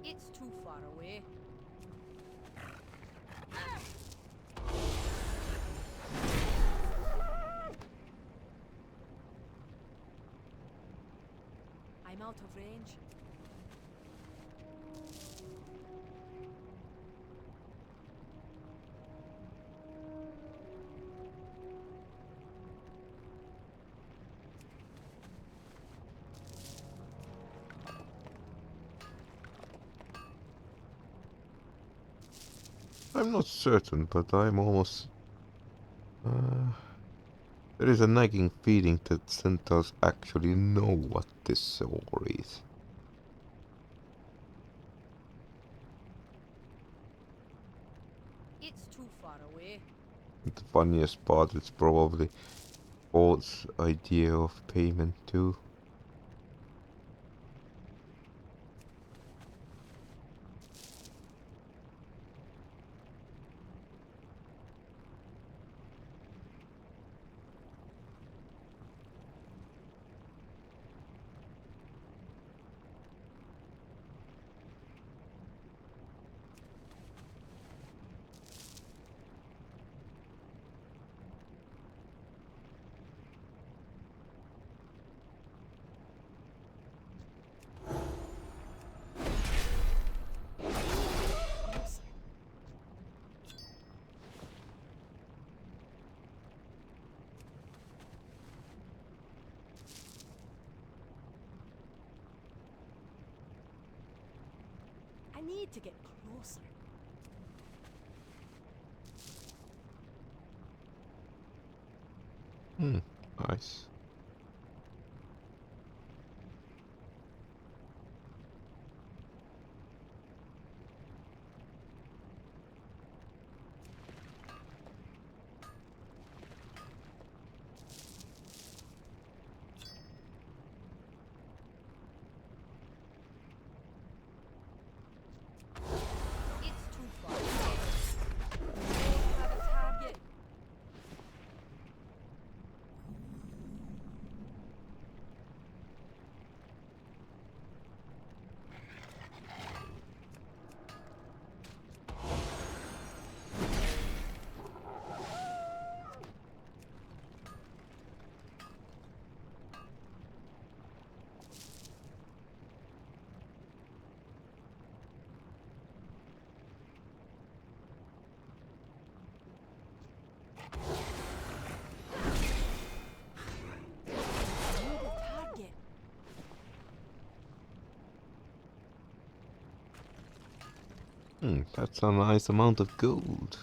It's too far away. I'm out of range. I'm not certain, but I'm almost... there is a nagging feeling that centaurs actually know what this war is. It's too far away. The funniest part is probably Paul's idea of payment too. I need to get closer. Nice. It's too far away. We have a target. That's a nice amount of gold.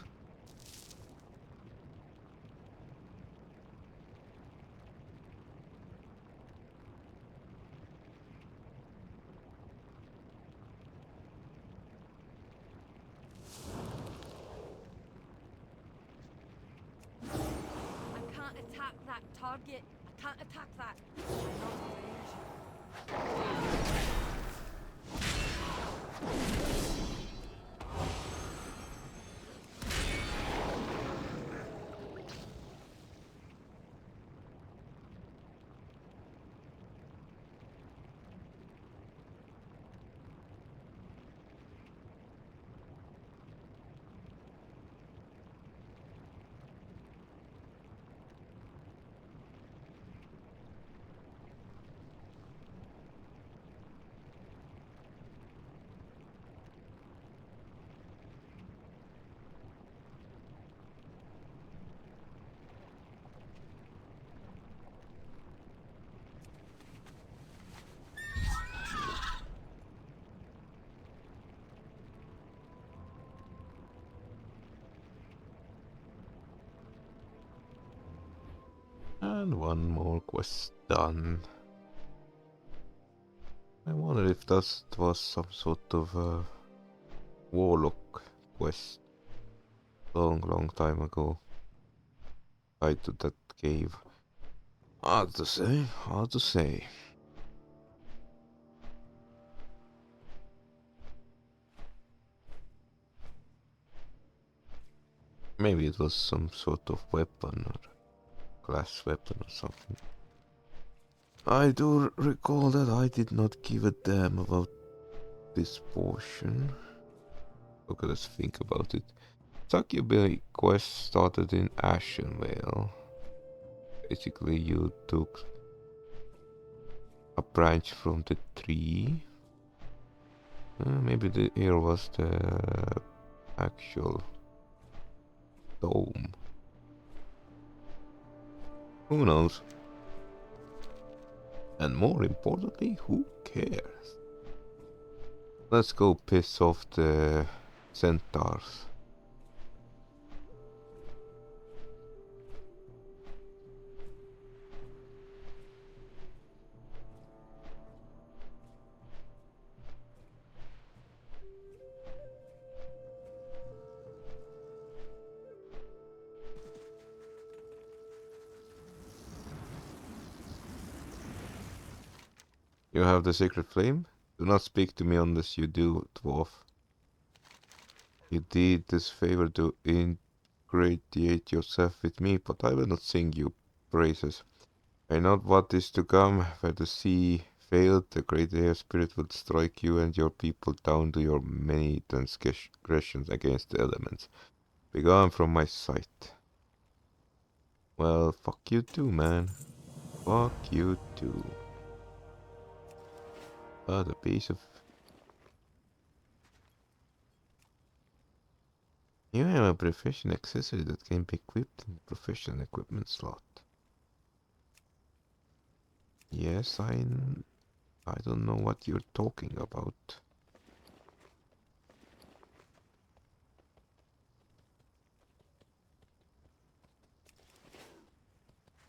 I can't attack that target. I can't attack that. I'm not ranged. And one more quest done. I wonder if that was some sort of warlock quest long time ago. Tied to that cave. Hard to say, hard to say. Maybe it was some sort of weapon or glass weapon or something. I do recall that I did not give a damn about this portion. Okay, let's think about it. Succubate quest started in Ashenvale. Basically, you took a branch from the tree. Maybe here was the actual dome. Who knows? And more importantly, who cares? Let's go piss off the centaurs. You have the sacred flame? Do not speak to me unless you do, dwarf. You did this favor to ingratiate yourself with me, but I will not sing you praises. I know what is to come, where the sea failed, the great air spirit will strike you and your people down to your many transgressions against the elements. Begone from my sight. Well, fuck you too, man. Fuck you too. The piece of... You have a professional accessory that can be equipped in the professional equipment slot. Yes, I don't know what you're talking about.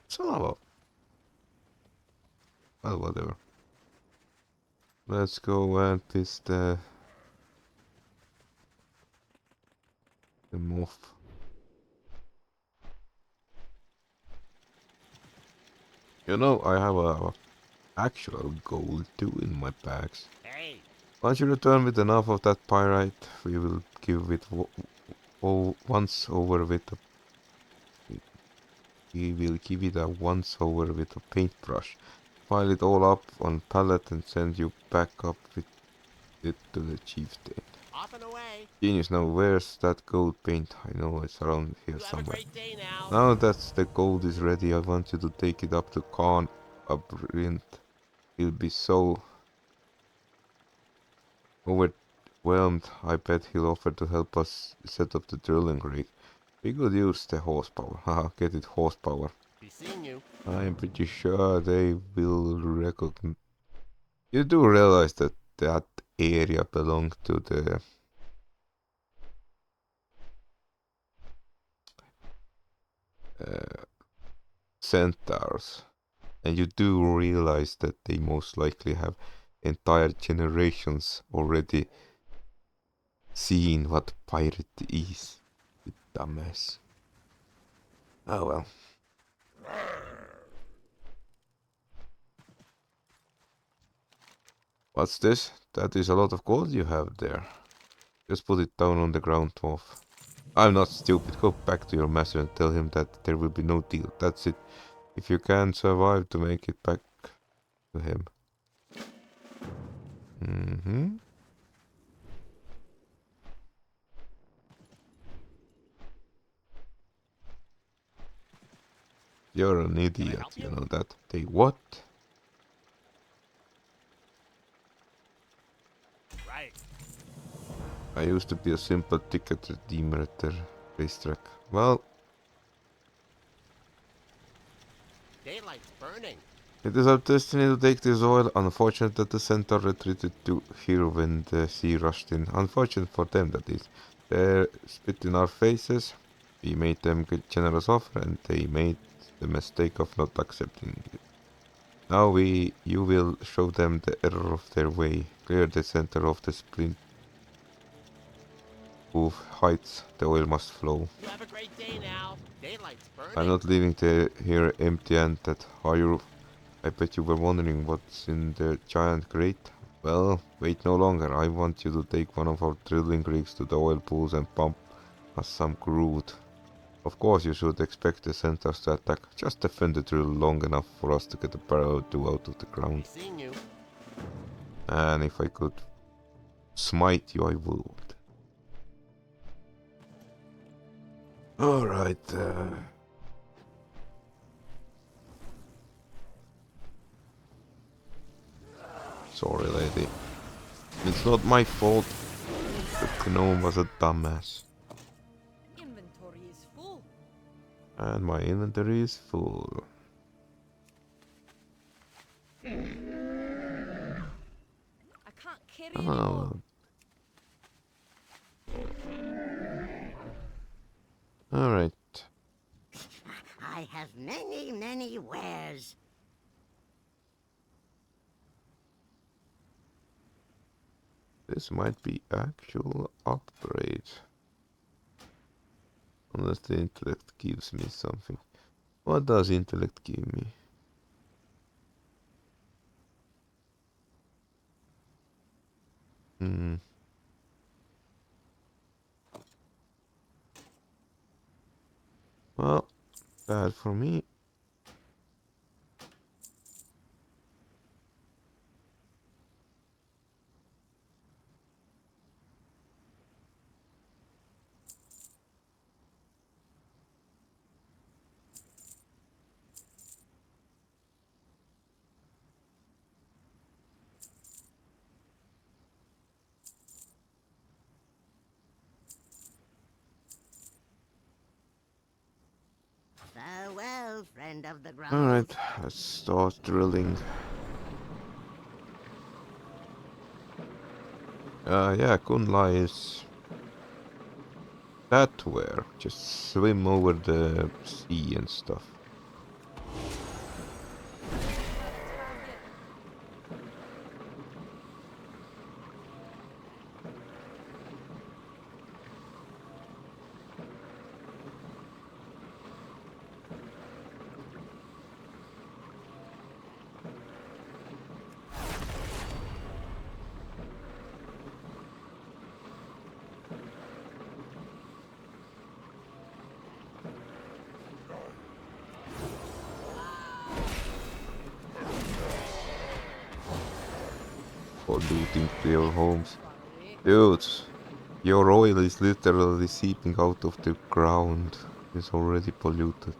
Son of a... Well, whatever. Let's go and piss them off. You know, I have a actual gold too in my bags. Hey, Once you return with enough of that pyrite, we will give it once over with a... We will give it a once over with a paintbrush. Pile it all up on pallet and send you back up with it to the chieftain. off and away. Genius, now where's that gold paint? I know it's around here You have a somewhere. great day now. Now that the gold is ready, I want you to take it up to Khan Abrint. He'll be so overwhelmed. I bet he'll offer to help us set up the drilling rig. We could use the horsepower. Haha, get it, horsepower. Be seeing you. I'm pretty sure they will recognize... You do realize that that area belonged to the centaurs, and you do realize that they most likely have entire generations already seen what pirate is. You dumbass. Oh well. What's this? That is a lot of gold you have there. Just put it down on the ground, dwarf. I'm not stupid. Go back to your master and tell him that there will be no deal. That's it. If you can survive to make it back to him. Mm-hmm. You're an idiot, you know that. They what? Right. I used to be a simple ticket redeemer at the racetrack. Well, Daylight's burning. it is our destiny to take this oil. Unfortunate that the centaur retreated to here when the sea rushed in. Unfortunate for them, that is. They spit in our faces. We made them a generous offer, and they made the mistake of not accepting it. Now you will show them the error of their way. Clear the center of the splint roof heights. The oil must flow. You have a great day now. Daylight's burning. I'm not leaving here empty-handed. Are you? I bet you were wondering what's in the giant grate. Well, wait no longer. I want you to take one of our drilling rigs to the oil pools and pump us some crude. Of course, you should expect the centaurs to attack. Just defend the drill long enough for us to get a barrel or two out of the ground. Seeing you. And if I could smite you, I would. Alright, sorry, lady. It's not my fault that the gnome was a dumbass. Inventory is full. And my inventory is full. I can't carry anymore. Alright. I have many, many wares. This might be actual upgrade. Unless the intellect gives me something. What does intellect give me? Well, bad for me. Farewell, friend of the ground. Alright, let's start drilling. Yeah, Kunlai is that where? Just swim over the sea and stuff. For looting their homes. Dudes, your oil is literally seeping out of the ground. It's already polluted.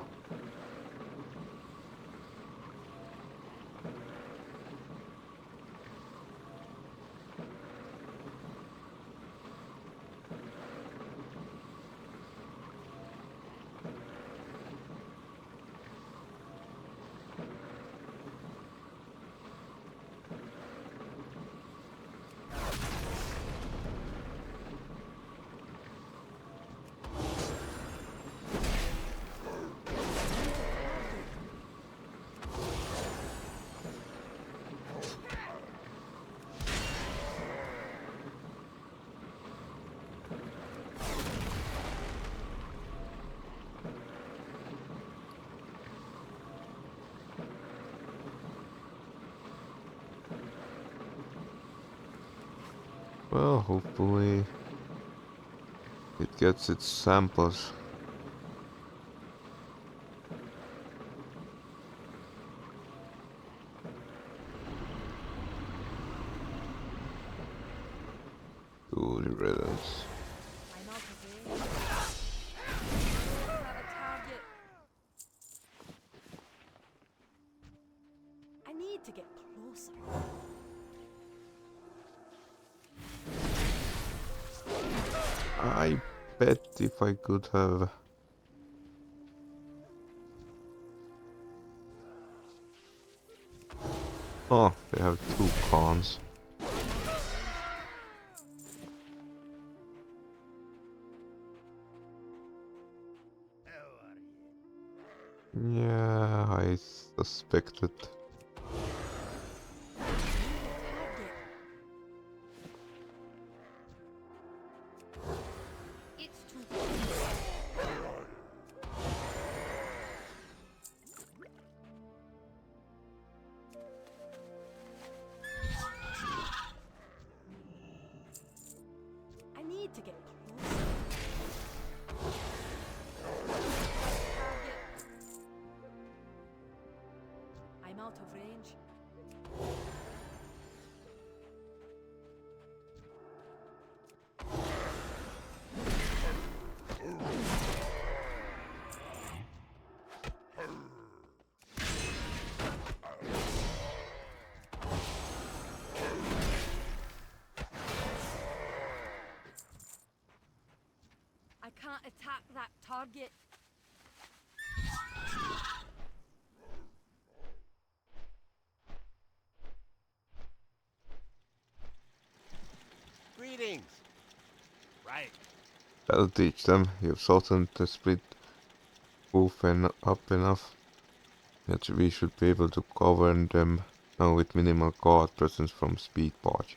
Well, hopefully it gets its samples. Good riddance. I'm out of range. Have a target. I need to get closer. I bet if I could have... Oh, they have two cons. Yeah, I suspected. It's too I need to get closer. Target. I'm out of range. I can't attack that target. Greetings. Right. That'll teach them. You've softened the split roof and up enough that we should be able to govern them now with minimal guard presence from speed barge.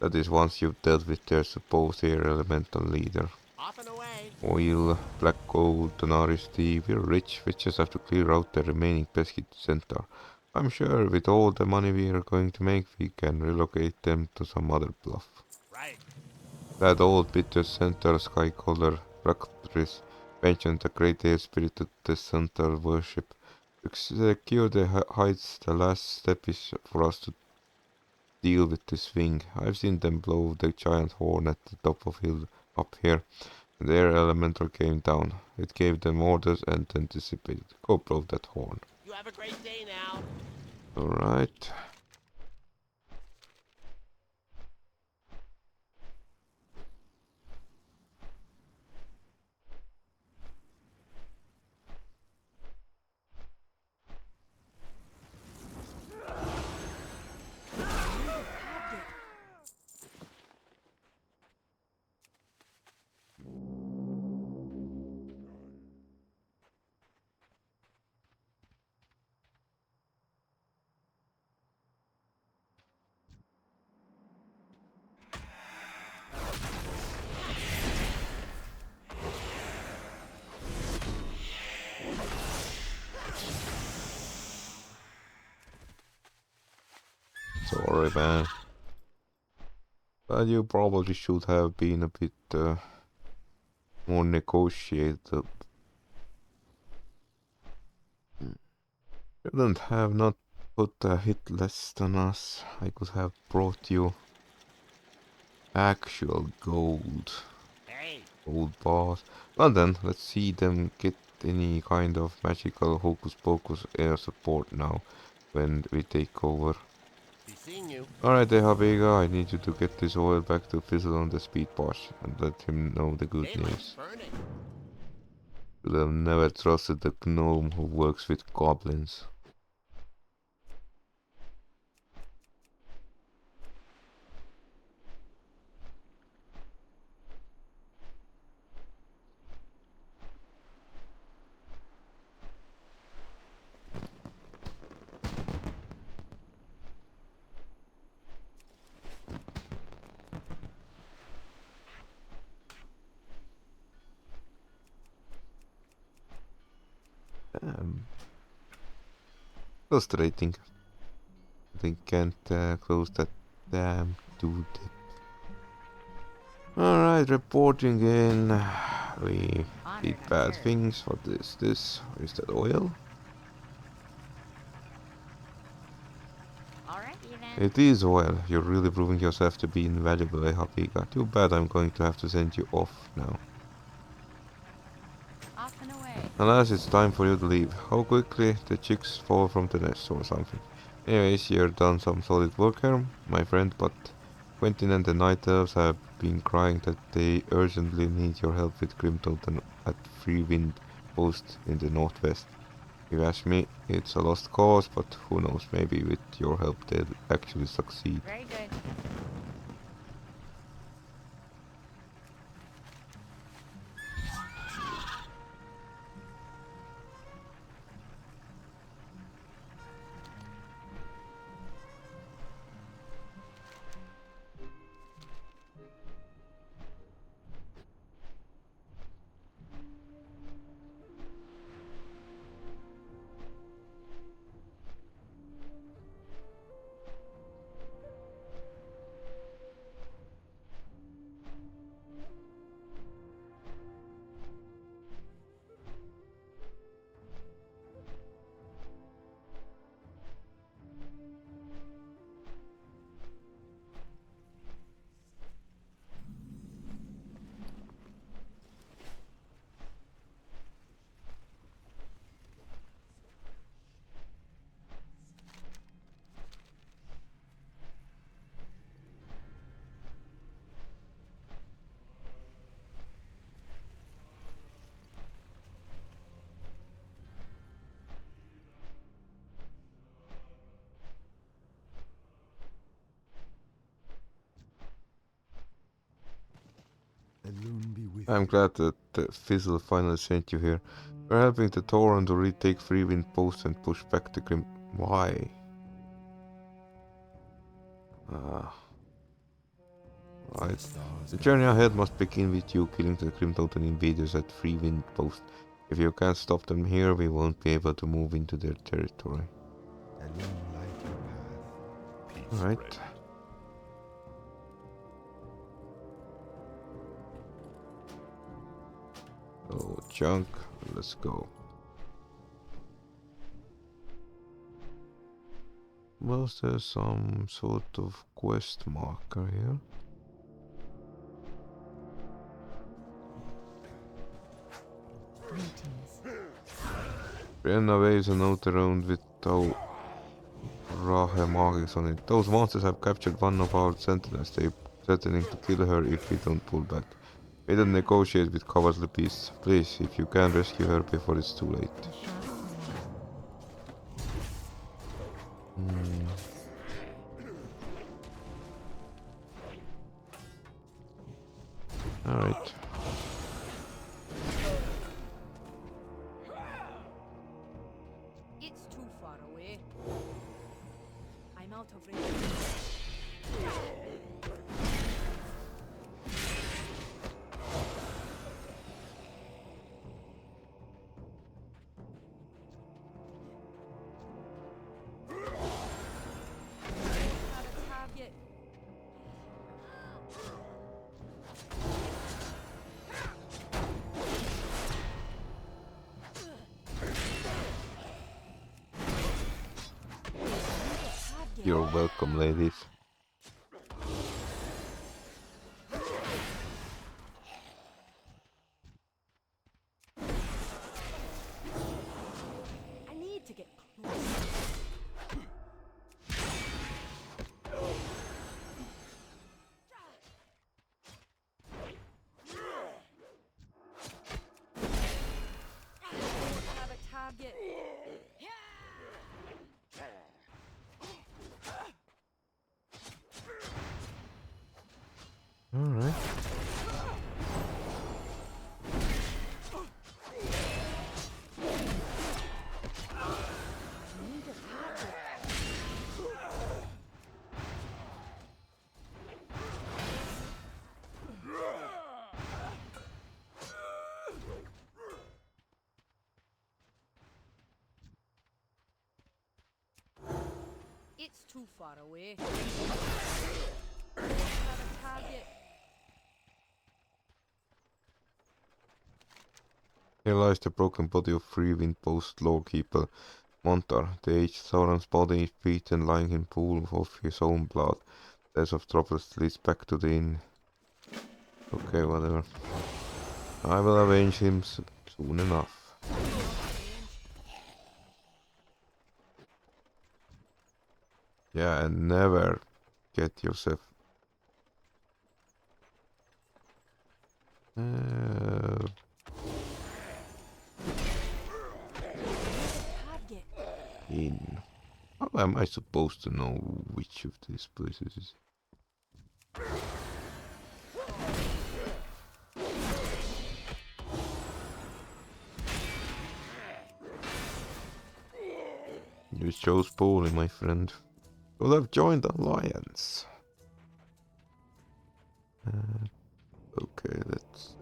That is once you've dealt with their supposed air elemental leader. Off and away. Oil, black gold, and RSD, we're rich, we just have to clear out the remaining pesky center. I'm sure with all the money we are going to make, we can relocate them to some other bluff. Right. That old bitter center sky color practice mentioned the great air spirit of the center worship. To secure the heights, the last step is for us to deal with this thing. I've seen them blow the giant horn at the top of hill up here. And their elemental came down. It gave them orders and anticipated. Go blow that horn. You have a great day now. Alright. Target. Sorry, man. But you probably should have been a bit more negotiated. Shouldn't have not put a hit less than us. I could have brought you actual gold. Hey. Gold bars. Well then, let's see them get any kind of magical hocus pocus air support now when we take over. Be seeing you. Alright, Habiga, I need you to get this oil back to Fizzle on the speed boss and let him know the good news. Burning. Should have never trusted the gnome who works with goblins. Frustrating. They can't close that damn dude. Alright, reporting in. We did Honored, I'm bad sure. things. What is this? Is that oil? Alrighty then. It is oil. You're really proving yourself to be invaluable, eh, Habiga? Too bad I'm going to have to send you off now. Off and away. Unless it's time for you to leave. How quickly the chicks fall from the nest or something. Anyways, you've done some solid work here, my friend, but Quentin and the Night Elves have been crying that they urgently need your help with Grim Totem at Free Wind Post in the northwest. If you ask me, it's a lost cause, but who knows, maybe with your help they'll actually succeed. Very good. I'm glad that the Fizzle finally sent you here. We're helping the Tauren to retake Free Wind Post and push back the Grim... Why? Right. The journey ahead must begin with you killing the Grim Totem invaders at Free Wind Post. If you can't stop them here, we won't be able to move into their territory. Alright. Oh, junk. Let's go. Was there some sort of quest marker here? Ran away is a note around with Rahe markings on it. Those monsters have captured one of our sentinels. They're threatening to kill her if we don't pull back. We don't negotiate with cowardly beasts. Please, if you can, rescue her before it's too late. Alright. It's too far away. I'm out of range. Have a target. You're welcome, ladies. I need to get close. Have a target. Alright. It's too far away. Have a target. Here lies the broken body of Freewind Post Lawkeeper Montar. The aged Sauron's body is beaten, lying in pool of his own blood. There's of troubles leads back to the inn. Okay, whatever. I will avenge him soon enough. Yeah, and never get yourself... Target. in... How am I supposed to know which of these places is... You chose poorly, my friend. Could have joined the alliance. Okay, let's...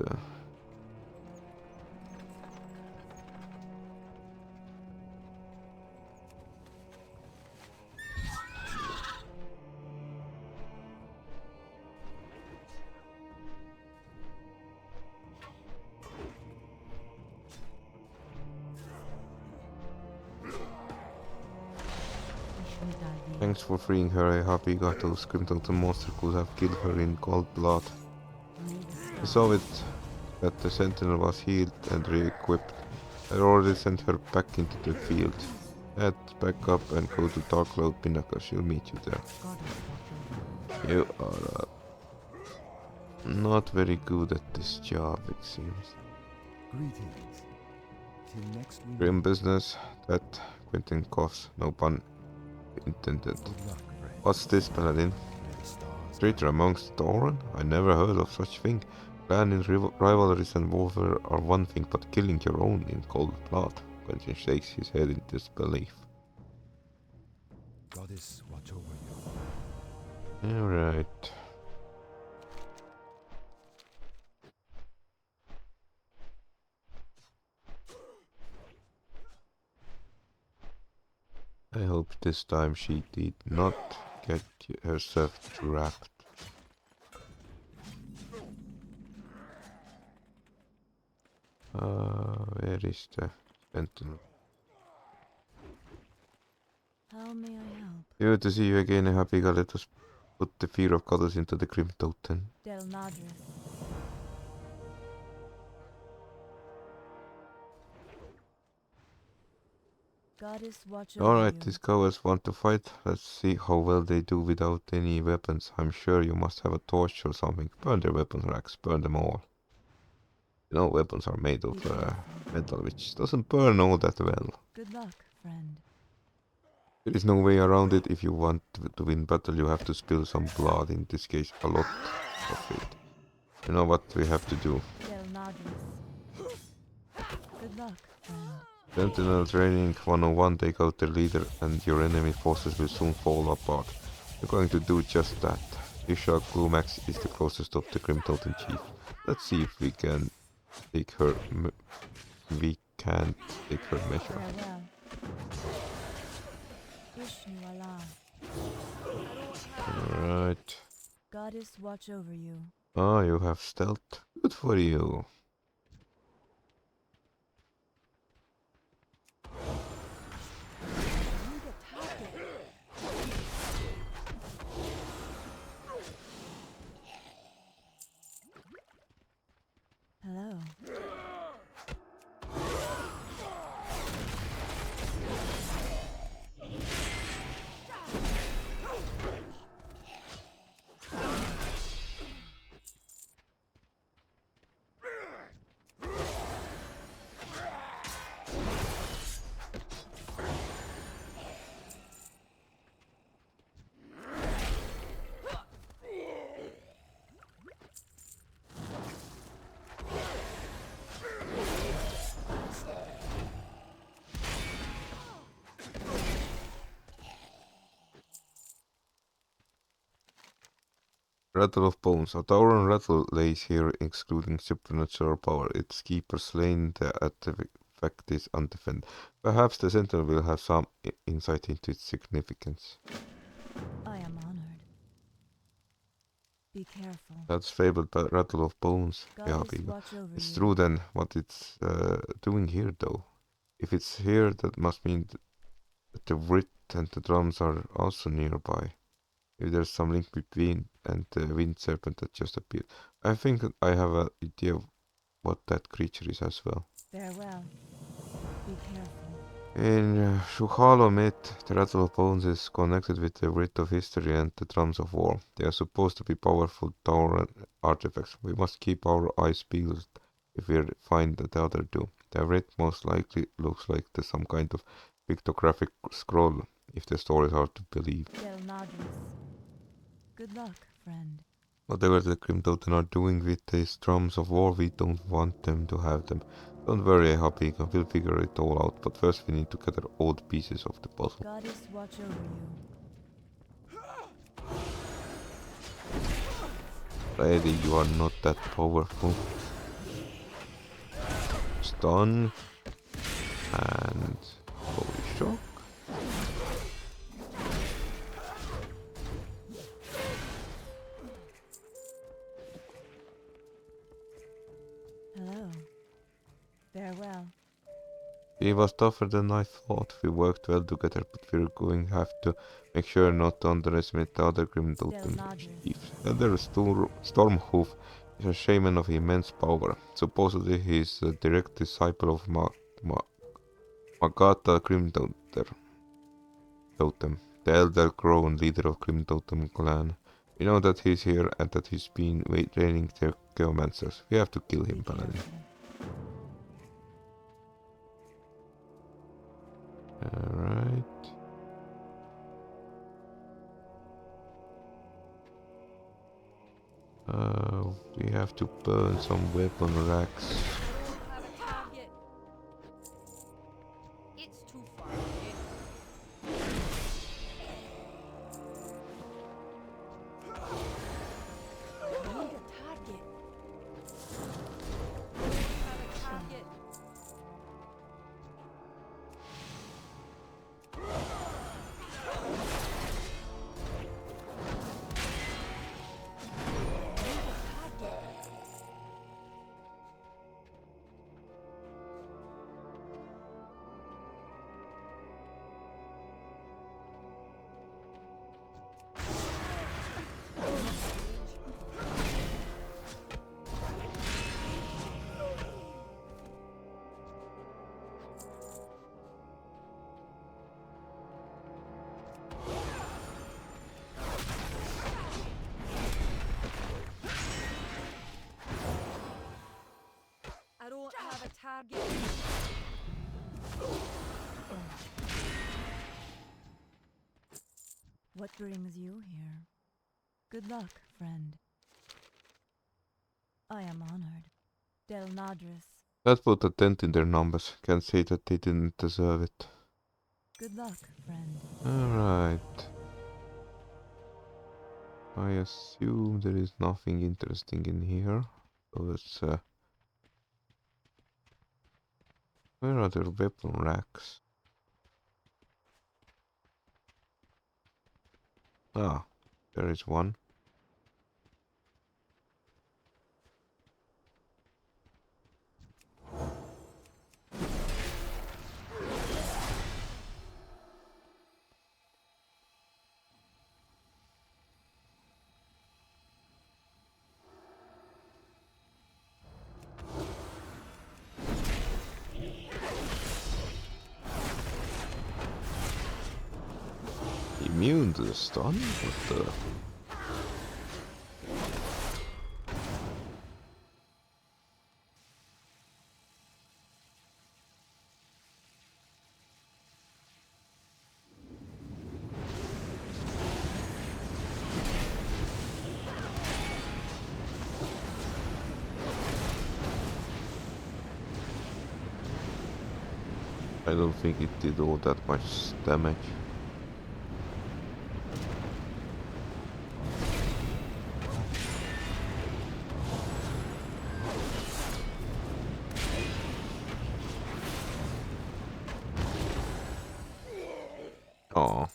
Thanks for freeing her. I happy got to screamed out the monster could have killed her in cold blood. I saw it that the sentinel was healed and re-equipped. I already sent her back into the field. Head back up and go to Dark Cloud Pinnacle. She'll meet you there. You are not very good at this job, it seems. Greetings. Till next we Grim business. That Quentin coughs. No pun intended. Good luck, friend. What's this, Paladin? May the stars Traitor amongst Tauren? I never heard of such thing. Clan in rivalries and warfare are one thing, but killing your own in cold blood. Quentin shakes his head in disbelief. Goddess watch over you. Alright. I hope this time she did not get herself trapped. Where is the sentinel? How may I help? Good to see you again, Habiga. Let us put the fear of goddess into the Grim Totem. Del Nadris. Goddess watch over Alright, you. these cowards want to fight. Let's see how well they do without any weapons. I'm sure you must have a torch or something. Burn their weapons racks, burn them all. You know, weapons are made of metal, which doesn't burn all that well. Good luck, friend. There is no way around it. If you want to win battle, you have to spill some blood. In this case, a lot of it. You know what we have to do. Del Nadris. Good luck, friend. Sentinel Training 101, take out the leader and your enemy forces will soon fall apart. You're going to do just that. Isha Glumax is the closest of the Grim Totem Chief. Let's see if we can take her... we can't take her measure. Farewell. Ishnu Allah. Alright. Goddess watch over you. Ah, you have stealth. Good for you. Need a target. Hello. Rattle of Bones. A Tauren rattle lays here, excluding supernatural power. Its keeper slain, the artifact is undefended. Perhaps the Sentinel will have some insight into its significance. I am honored. Be careful. That's fabled rattle of bones. Yeah, Goddess big. watch over It's you. true then what it's doing here though. If it's here, that must mean that the writ and the drums are also nearby. If there's some link between and the wind serpent that just appeared. I think I have an idea of what that creature is as well. Farewell. Be careful. In Shuhalo myth, the Rattle of Bones is connected with the Writ of History and the Drums of War. They are supposed to be powerful tower artifacts. We must keep our eyes peeled if we find the other two. The Writ most likely looks like some kind of pictographic scroll, if the stories are to believe. Del Nadris. Good luck, friend. Whatever the Grim Toten are doing with these Drums of War, we don't want them to have them. Don't worry, Habiga, we'll figure it all out, but first we need to gather all the pieces of the puzzle. Goddess watch over you. Lady, you are not that powerful. Stun. And holy shock. Hello. Farewell. He was tougher than I thought. We worked well together, but we're going to have to make sure not to underestimate the other Grim Totem chiefs. Elder Stormhoof is a shaman of immense power. Supposedly he is a direct disciple of Magata Grim Totem, the elder crown leader of Grim Totem clan. We know that he's here and that he's been training their geomancers. We have to kill him, Paladin. Alright. We have to burn some weapon racks. Have a target. It's too far away. I need a target. Have a target. I don't have a target. What brings you here? Good luck, friend. I am honored. Del Nadris. That put a dent in their numbers. Can't say that they didn't deserve it. Good luck, friend. Alright. I assume there is nothing interesting in here. So let's where are their weapon racks? Ah, there is one. Immune to the stun? What the? I don't think it did all that much damage. Oh.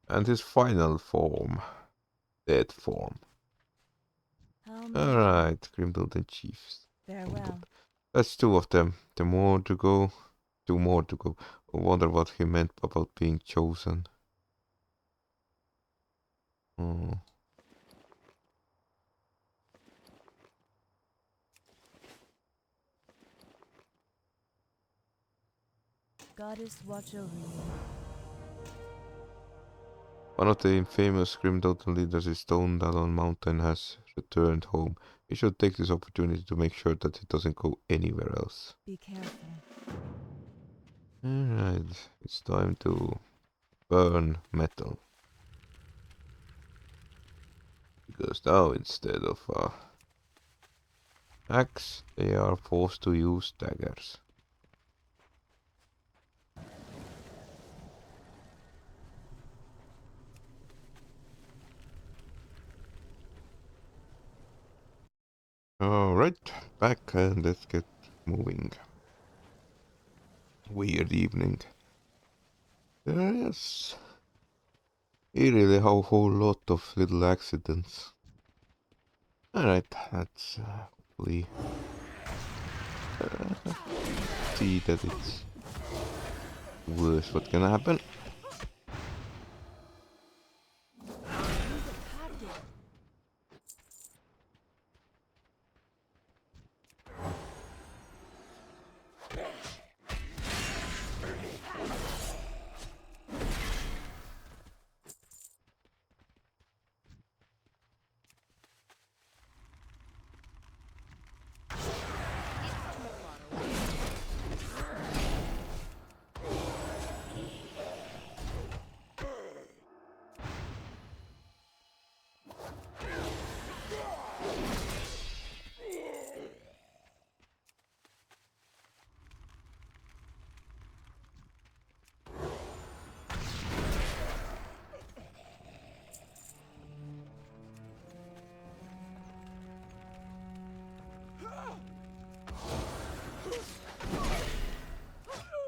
And his final form. Dead form. Alright, Grimdalton Chiefs. Farewell. That's two of them. The more to go. Two more to go. I wonder what he meant about being chosen. Oh. Goddess watch over you. One of the infamous Grimdalton leaders is Stone Dallon Mountain has returned home. We should take this opportunity to make sure that it doesn't go anywhere else. Be careful. Alright, it's time to burn metal. Because now instead of axe, they are forced to use daggers. Alright, back and let's get moving. Weird evening. Yes. He really have a whole lot of little accidents. Alright, let's hopefully see that it's worse what can happen.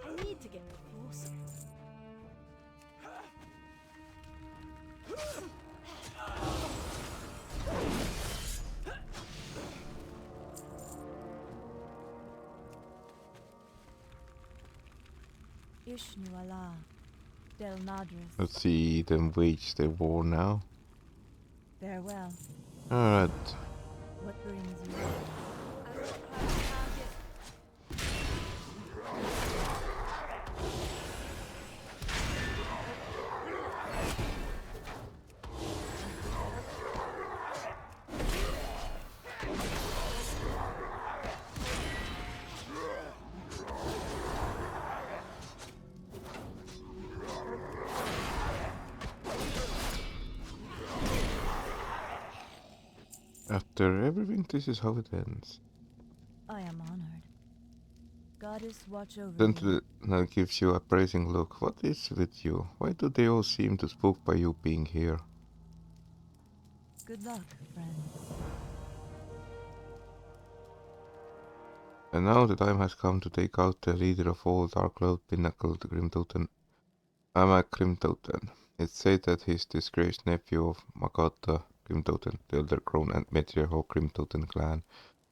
I need to get closer. Ishnu Allah. Del Nadris. Let's see them wage their war now. Farewell. Alright. What brings you? I don't have a target. After everything, this is how it ends. I am honored. Goddess watch over Then you. that gives you a praising look. What is with you? Why do they all seem to spook by you being here? Good luck, friend. And now the time has come to take out the leader of all Dark Cloud Pinnacle, the Grimtoten. Amak Grimtoten. It's said that his disgraced nephew of Makata Grimtoten, the elder crown and matriarch Grimtoten clan.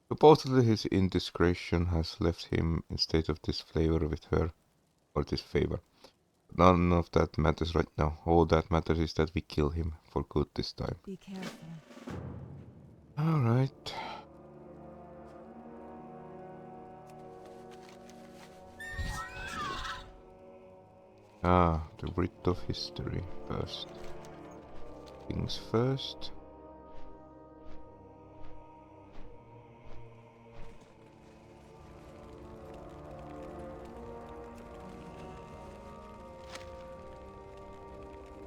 Supposedly his indiscretion has left him in state of disfavor with her, or disfavor. None of that matters right now. All that matters is that we kill him for good this time. Be careful. Alright. Ah, the writ of history first. Things first.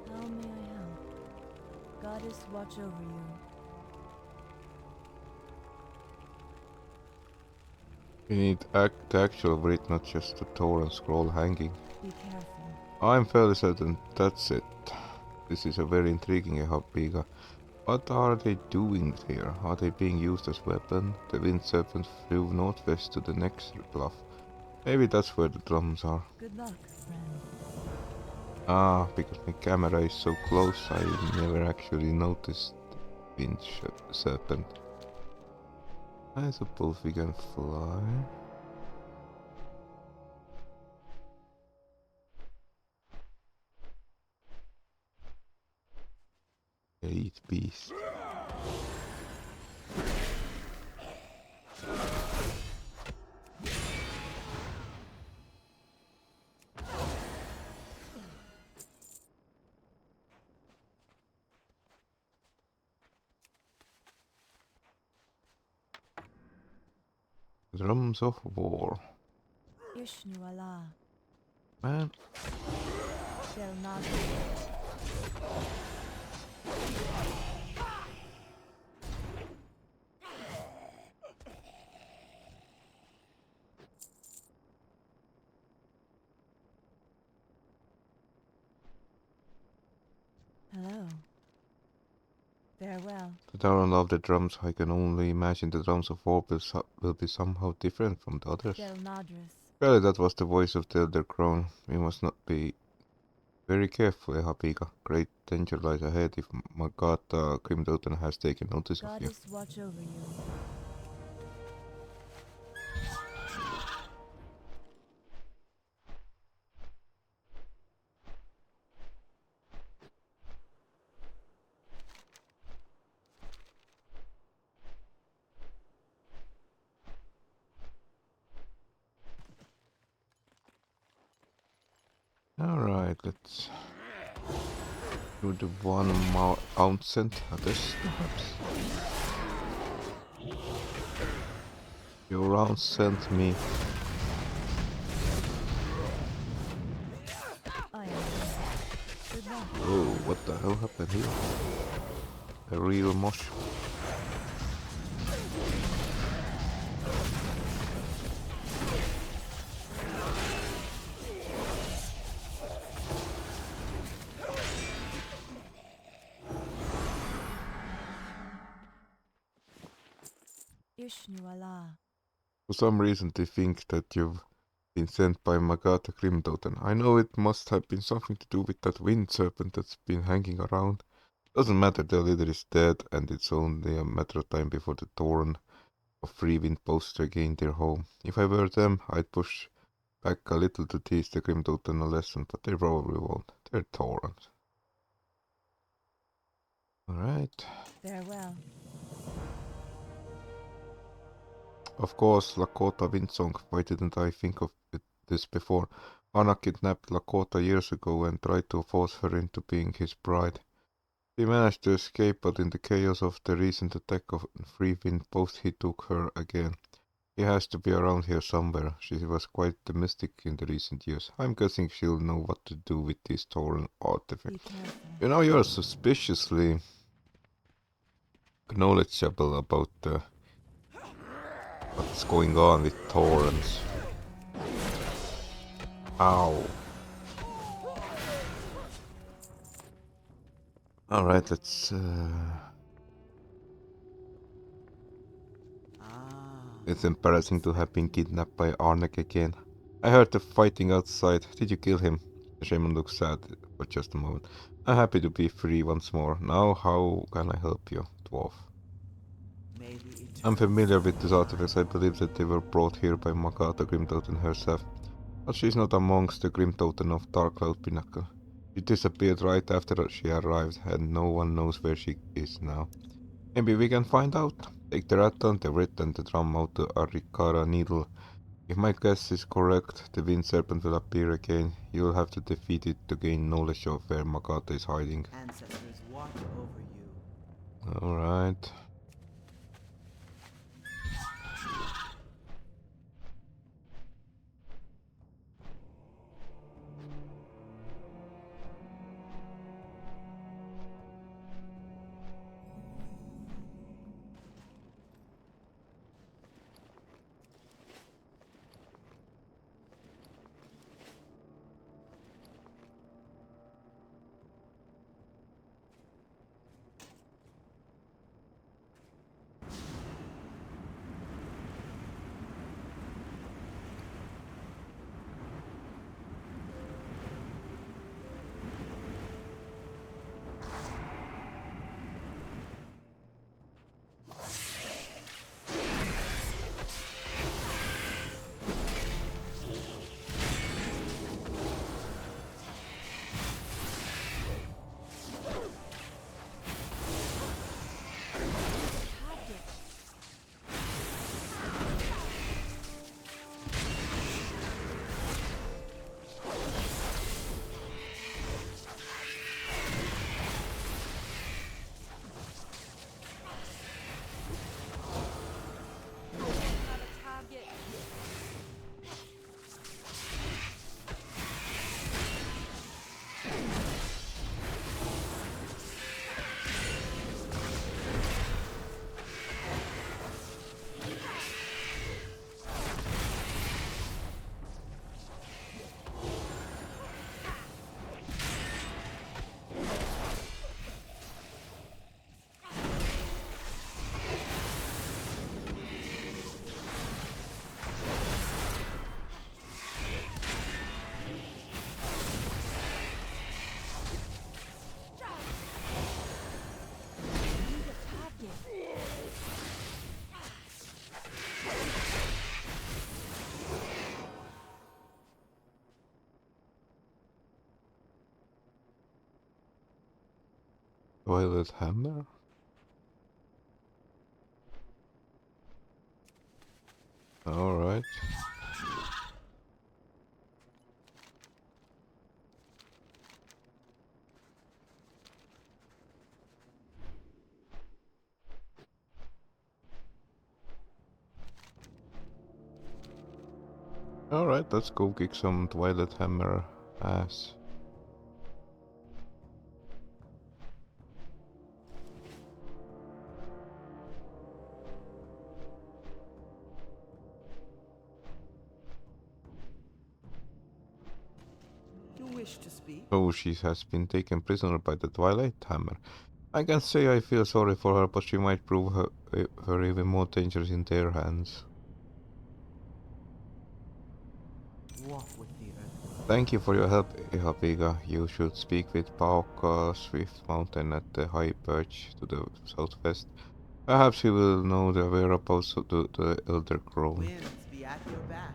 How may I help? Goddess watch over you. We need the actual writ, not just the Torah scroll hanging. Be careful. I'm fairly certain that's it. This is a very intriguing Habiga. What are they doing here? Are they being used as weapon? The wind serpent flew northwest to the next bluff. Maybe that's where the drums are. Good luck, friend. Ah, because my camera is so close, I never actually noticed the wind serpent. I suppose we can fly. 8 beasts. Drums of War. Ishnu Allah. Man, Shall not. Hello. Farewell. the Tauren love the drums. I can only imagine the drums of war will be somehow different from the others. Del Nadris. Surely that was the voice of the Elder Crown. We must not be very careful, Ehapiga. Great danger lies ahead if Magata Grimdoten has taken notice of you. Goddess watch over you. Alright, let's do the one ounce others perhaps. Your round sent me. I am. Good luck. Oh, what the hell happened here? A real mosh. Ishnu Allah. For some reason they think that you've been sent by Magata Grimdoten. I know it must have been something to do with that wind serpent that's been hanging around. Doesn't matter, the leader is dead, and it's only a matter of time before the Tauren of Free Wind posts regain their home. If I were them, I'd push back a little to teach the Grimdoten a lesson, but they probably won't. They're Taurens. Alright. Farewell. Of course, Lakota Windsong. Why didn't I think of this before? Anna kidnapped Lakota years ago and tried to force her into being his bride. She managed to escape, but in the chaos of the recent attack of Free Wind Post, he took her again. He has to be around here somewhere. She was quite the mystic in the recent years. I'm guessing she'll know what to do with these Tauren Be artifacts. careful. You know, you're suspiciously knowledgeable about what's going on with Taurens. Ow. Alright, let's it's embarrassing to have been kidnapped by Arnek again. I heard the fighting outside. Did you kill him? The shaman looks sad for just a moment. I'm happy to be free once more. Now how can I help you, dwarf? I'm familiar with these artifacts. I believe that they were brought here by Magata Grimdoten herself. But she's not amongst the Grimdoten of Darkcloud Pinnacle. She disappeared right after she arrived, and no one knows where she is now. Maybe we can find out. Take the rattan, the writ, and the drum out the Arikara needle. If my guess is correct, the wind serpent will appear again. You'll have to defeat it to gain knowledge of where Magata is hiding. Ancestors watch over you. Alright. Twilight Hammer? Alright. Alright, let's go kick some Twilight Hammer ass. You wish to speak? So she has been taken prisoner by the Twilight Hammer. I can say I feel sorry for her, but she might prove her even more dangerous in their hands. Walk with the earth. Thank you for your help, Ihabiga. You should speak with Pauka Swift Mountain at the high perch to the southwest. Perhaps he will know the whereabouts of the Elder Crown. Winds be at your back.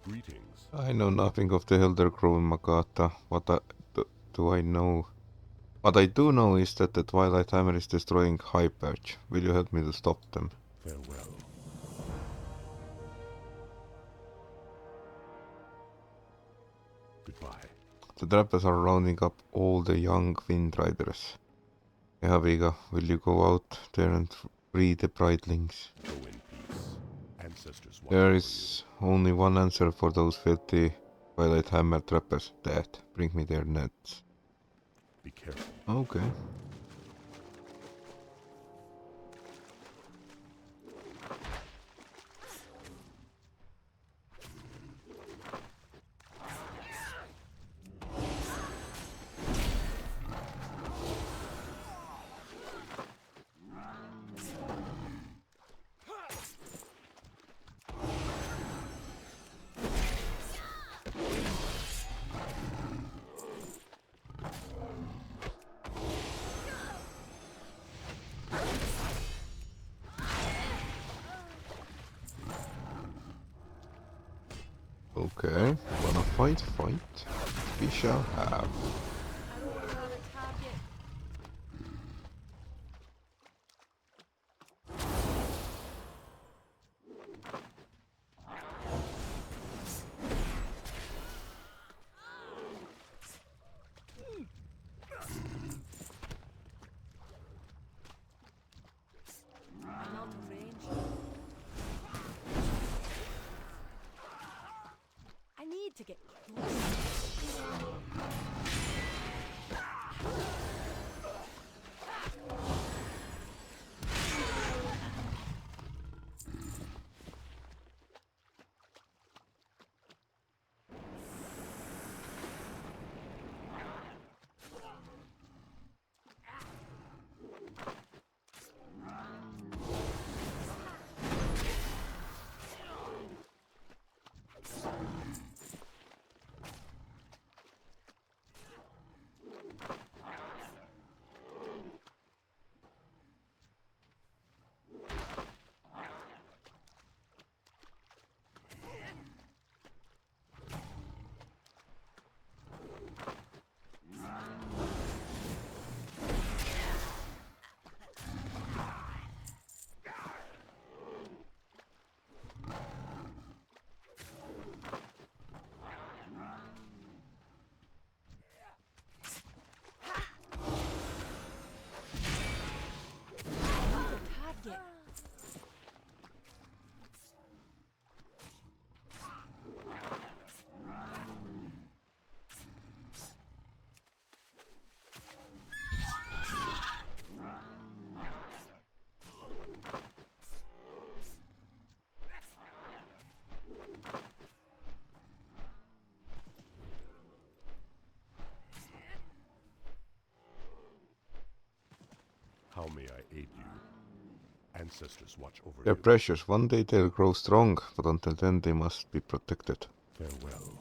Greetings. I know nothing of the Elder Crown, Makata. Do I know? What I do know is that the Twilight Hammer is destroying High Perch. Will you help me to stop them? Farewell. Goodbye. The trappers are rounding up all the young Wind Riders. Ehaviga, will you go out there and free the Brightlings? Go in peace. Ancestors watch There over is only one answer for those filthy Twilight Hammer trappers. Death. Bring me their nets. you. Be careful. Okay. Okay. Wanna fight? Fight. We shall have. I don't have a target. I'm out of range. I need to get close. may I aid you? Ancestors watch over They're you. precious. One day they'll grow strong, but until then they must be protected. Farewell.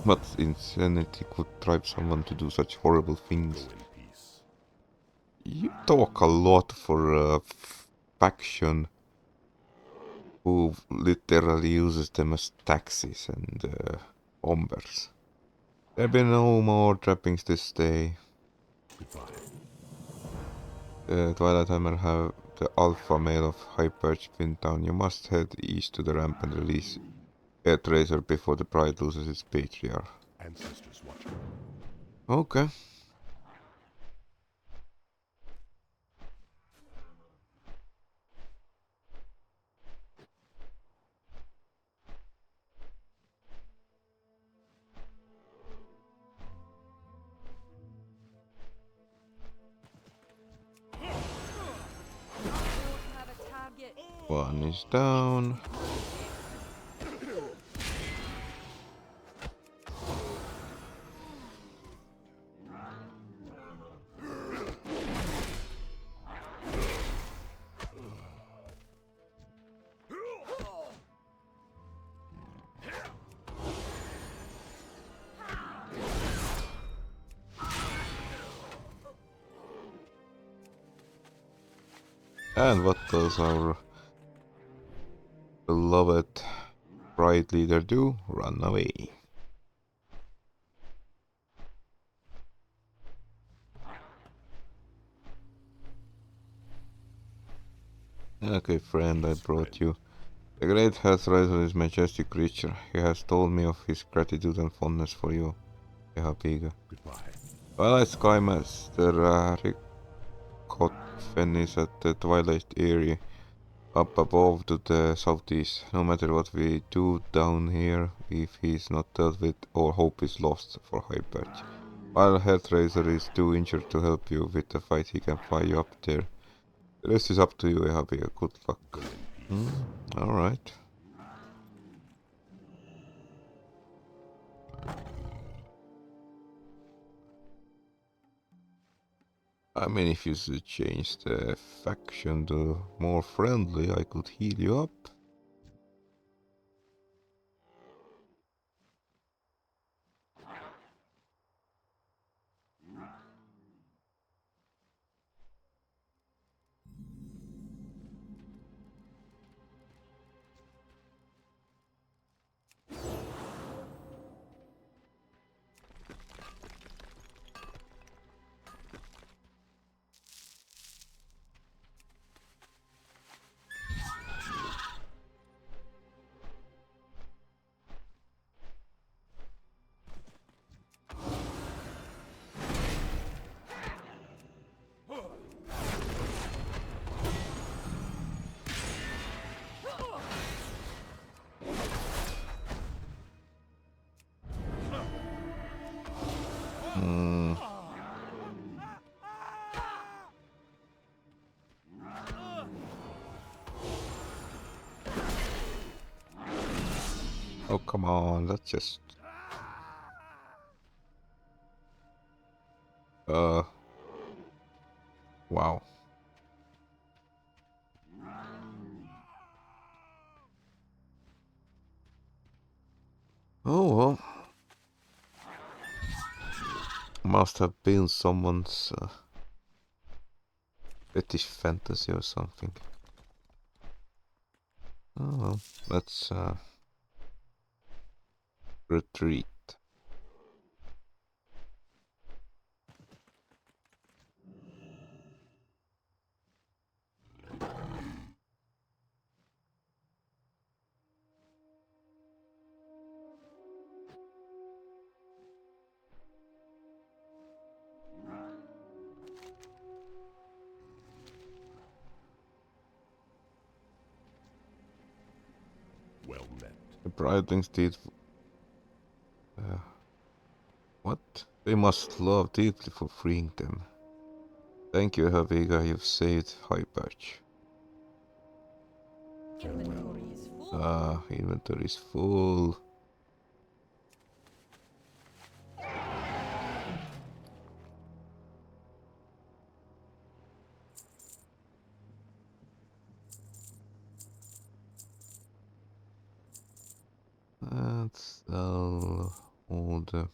What insanity could drive someone to do such horrible Go things? in peace. You talk a lot for a faction who literally uses them as taxis and bombers. There'll be no more trappings this day. Goodbye. Twilight Hammer have the alpha male of High Perch pinned down. You must head east to the ramp and release Earthracer before the Pride loses its patriarch. Ancestors watch over you. Okay. Don't have a target. One is down. And what does our beloved Pride leader do? Run away. Okay, friend, I brought you. The great Hearthriser is a majestic creature. He has told me of his gratitude and fondness for you, Ehapiga. Goodbye. Twilight Sky Master Rickotfen is at the Twilight area, up above to the southeast. No matter what we do down here, if he's not dealt with, all hope is lost for High Perch. While Hearthriser is too injured to help you with the fight, he can fly you up there. The rest is up to you, Ehapiga. Good luck. Go in peace. Alright. I mean, if you should change the faction to more friendly, I could heal you up. Hmm. Oh, come on, let's just... Wow. Oh, well. Must have been someone's fetish fantasy or something. Oh, well. Let's retreat. Well met. The Bridlings did... what? They must love deeply for freeing them. Thank you, Haviga, you've saved High Perch. Inventory is full. Inventory is full. kill all the...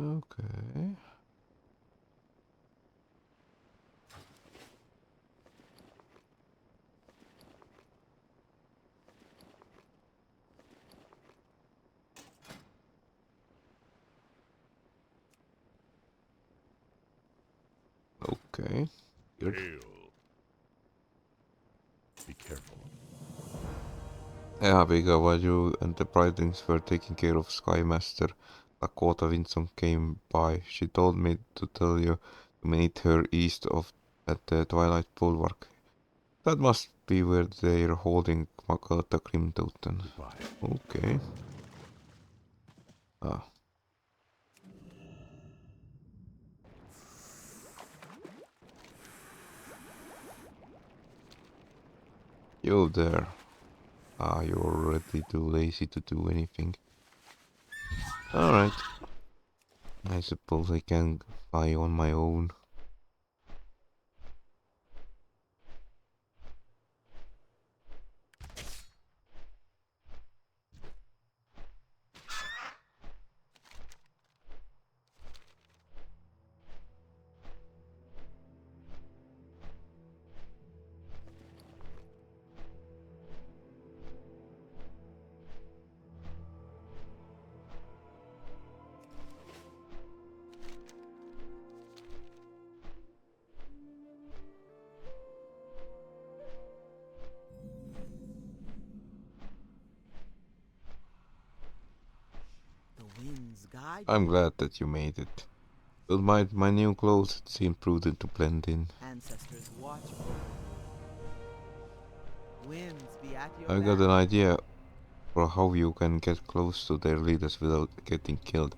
Okay. Okay. Good. Hail. Be careful. Yeah, Vega, while you and the Bridlings were taking care of Skymaster, Lakota Vinson came by. She told me to tell you to meet her east of at the Twilight Bulwark. That must be where they're holding Makata Grimtoten. Goodbye. Okay. Ah. You there. Ah, you're already too lazy to do anything. Alright. I suppose I can fly on my own. The winds guide I'm you. glad that you made it. With my new clothes, it seemed prudent to blend in. Ancestors watch over you. Winds be at your I got back. an idea for how you can get close to their leaders without getting killed.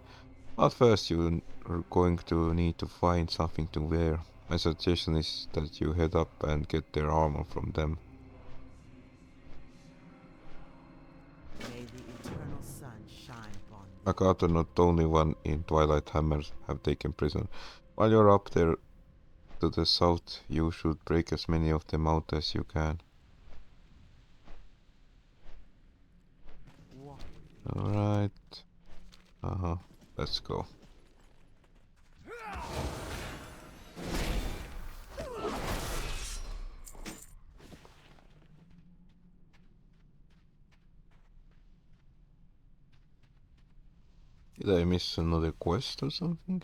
But first you are going to need to find something to wear. My suggestion is that you head up and get their armor from them. May the eternal sun shine upon you. Makata not the only one in Twilight Hammers have taken prison. While you're up there to the south, you should break as many of them out as you can. Walk. Alright. Let's go. Did I miss another quest or something?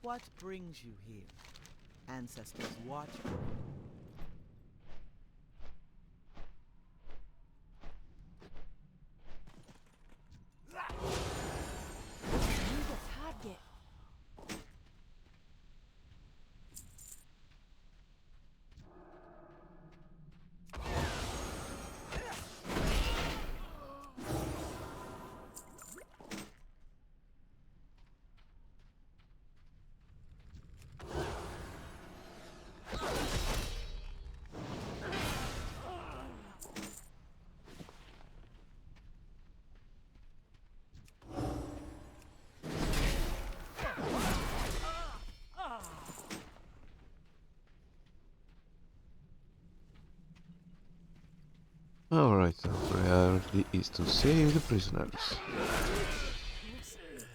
What brings you here? Ancestors watch over you. Need a target. Alright, our priority is to save the prisoners. It's too late.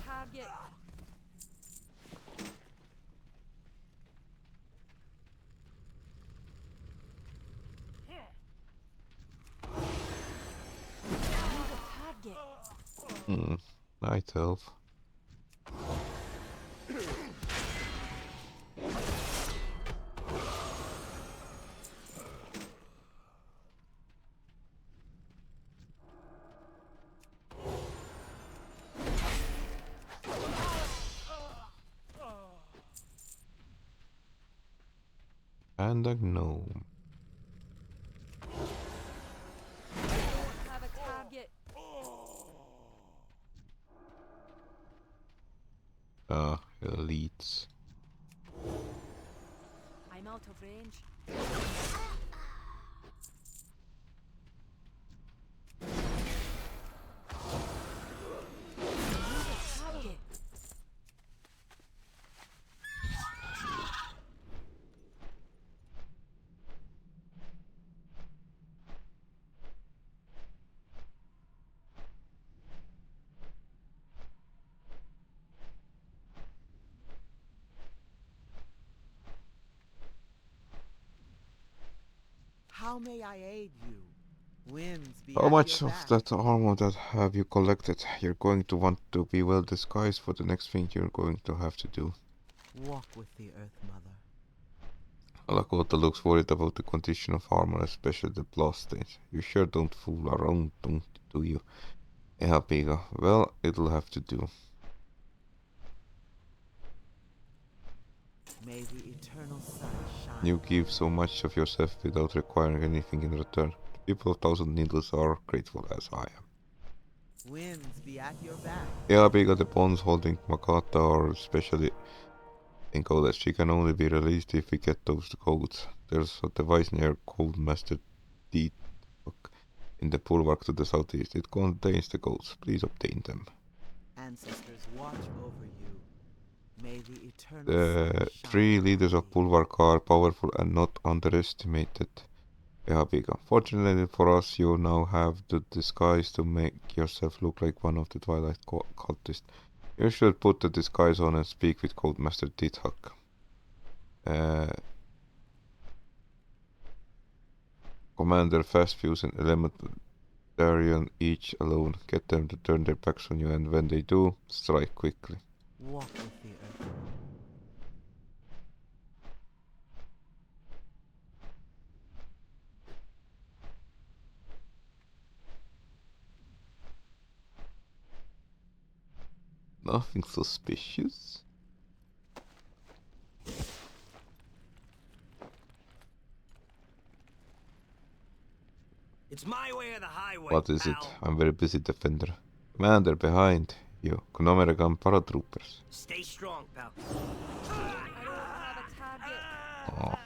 Have a target. Need a target. Night elf. And a gnome. Don't have a target. Elites. I'm out of range. Target. How may I aid you? Winds be How at much your of back. that armor that have you collected? You're going to want to be well disguised for the next thing you're going to have to do. Walk with the Earth Mother. Lakota looks worried about the condition of armor, especially the blast stains. You sure don't fool around, do you? Yeah, Piga. Well, it'll have to do. May the eternal sun shine. You give so much of yourself without requiring anything in return. The people of Thousand Needles are grateful as I am. Winds be at your back. Yeah, Piga, the bonds holding Makata are especially in code. She can only be released if we get those codes. There's a device near Code Master D in the bulwark to the southeast. It contains the codes. Please obtain them. Ancestors watch over you. May the eternal The sun three shine leaders on of thee. Bulwark are powerful and not underestimated. Yeah, Piga. Fortunately for us, you now have the disguise to make yourself look like one of the Twilight cultists. You should put the disguise on and speak with Codemaster Dithak. Commander Fastfuse and Elementarian each alone. Get them to turn their backs on you, and when they do, strike quickly. Walk with the Earth. Nothing suspicious? It's my way or the highway. What is it? pal. I'm very busy, Defender. Commander, behind you. American paratroopers. Stay strong, pal. I don't have a target. Oh.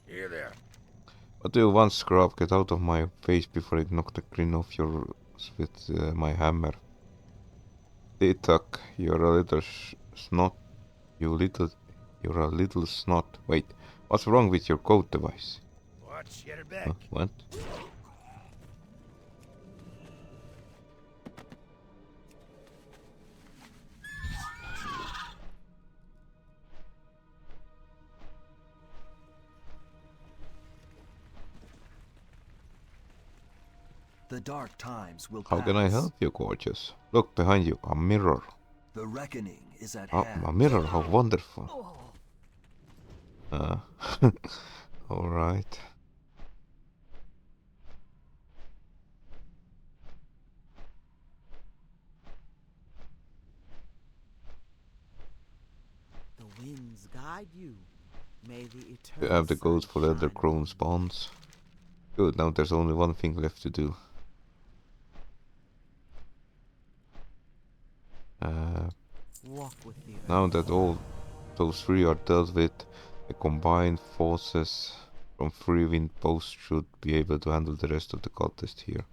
Here there. What do you want, Scrub? Get out of my face before I knock the grin off your with my hammer. Dithak, you're a little snot. You're a little snot. Wait, what's wrong with your code device? Watch, get her back. What? The dark times will How can I help you, gorgeous? Look behind you, a mirror. The reckoning is at Oh, hand. a mirror, how wonderful. Alright. The winds guide you. May the You eternal have the codes for sun Elder shine Crone on you. spawns. Good, now there's only one thing left to do. Walk with the Earth. Now that all those three are dealt with, the combined forces from Free Wind Post should be able to handle the rest of the cultists here.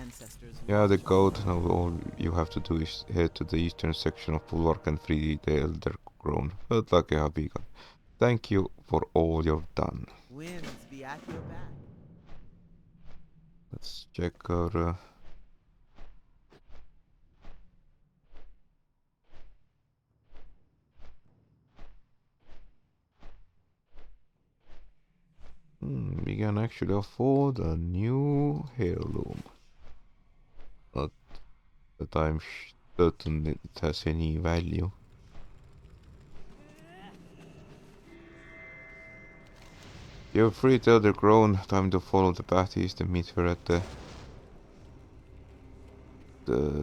Ancestors Yeah, the watch code. Now all you have to do is head to the eastern section of Bulwark and free the Elder Crone. Good luck, Beacon. Thank you for all you've done. winds be at your back. Let's check our... we can actually afford a new heirloom. Not that I'm certain it has any value. You're free to Elder Grown. Time to follow the path east and meet her at the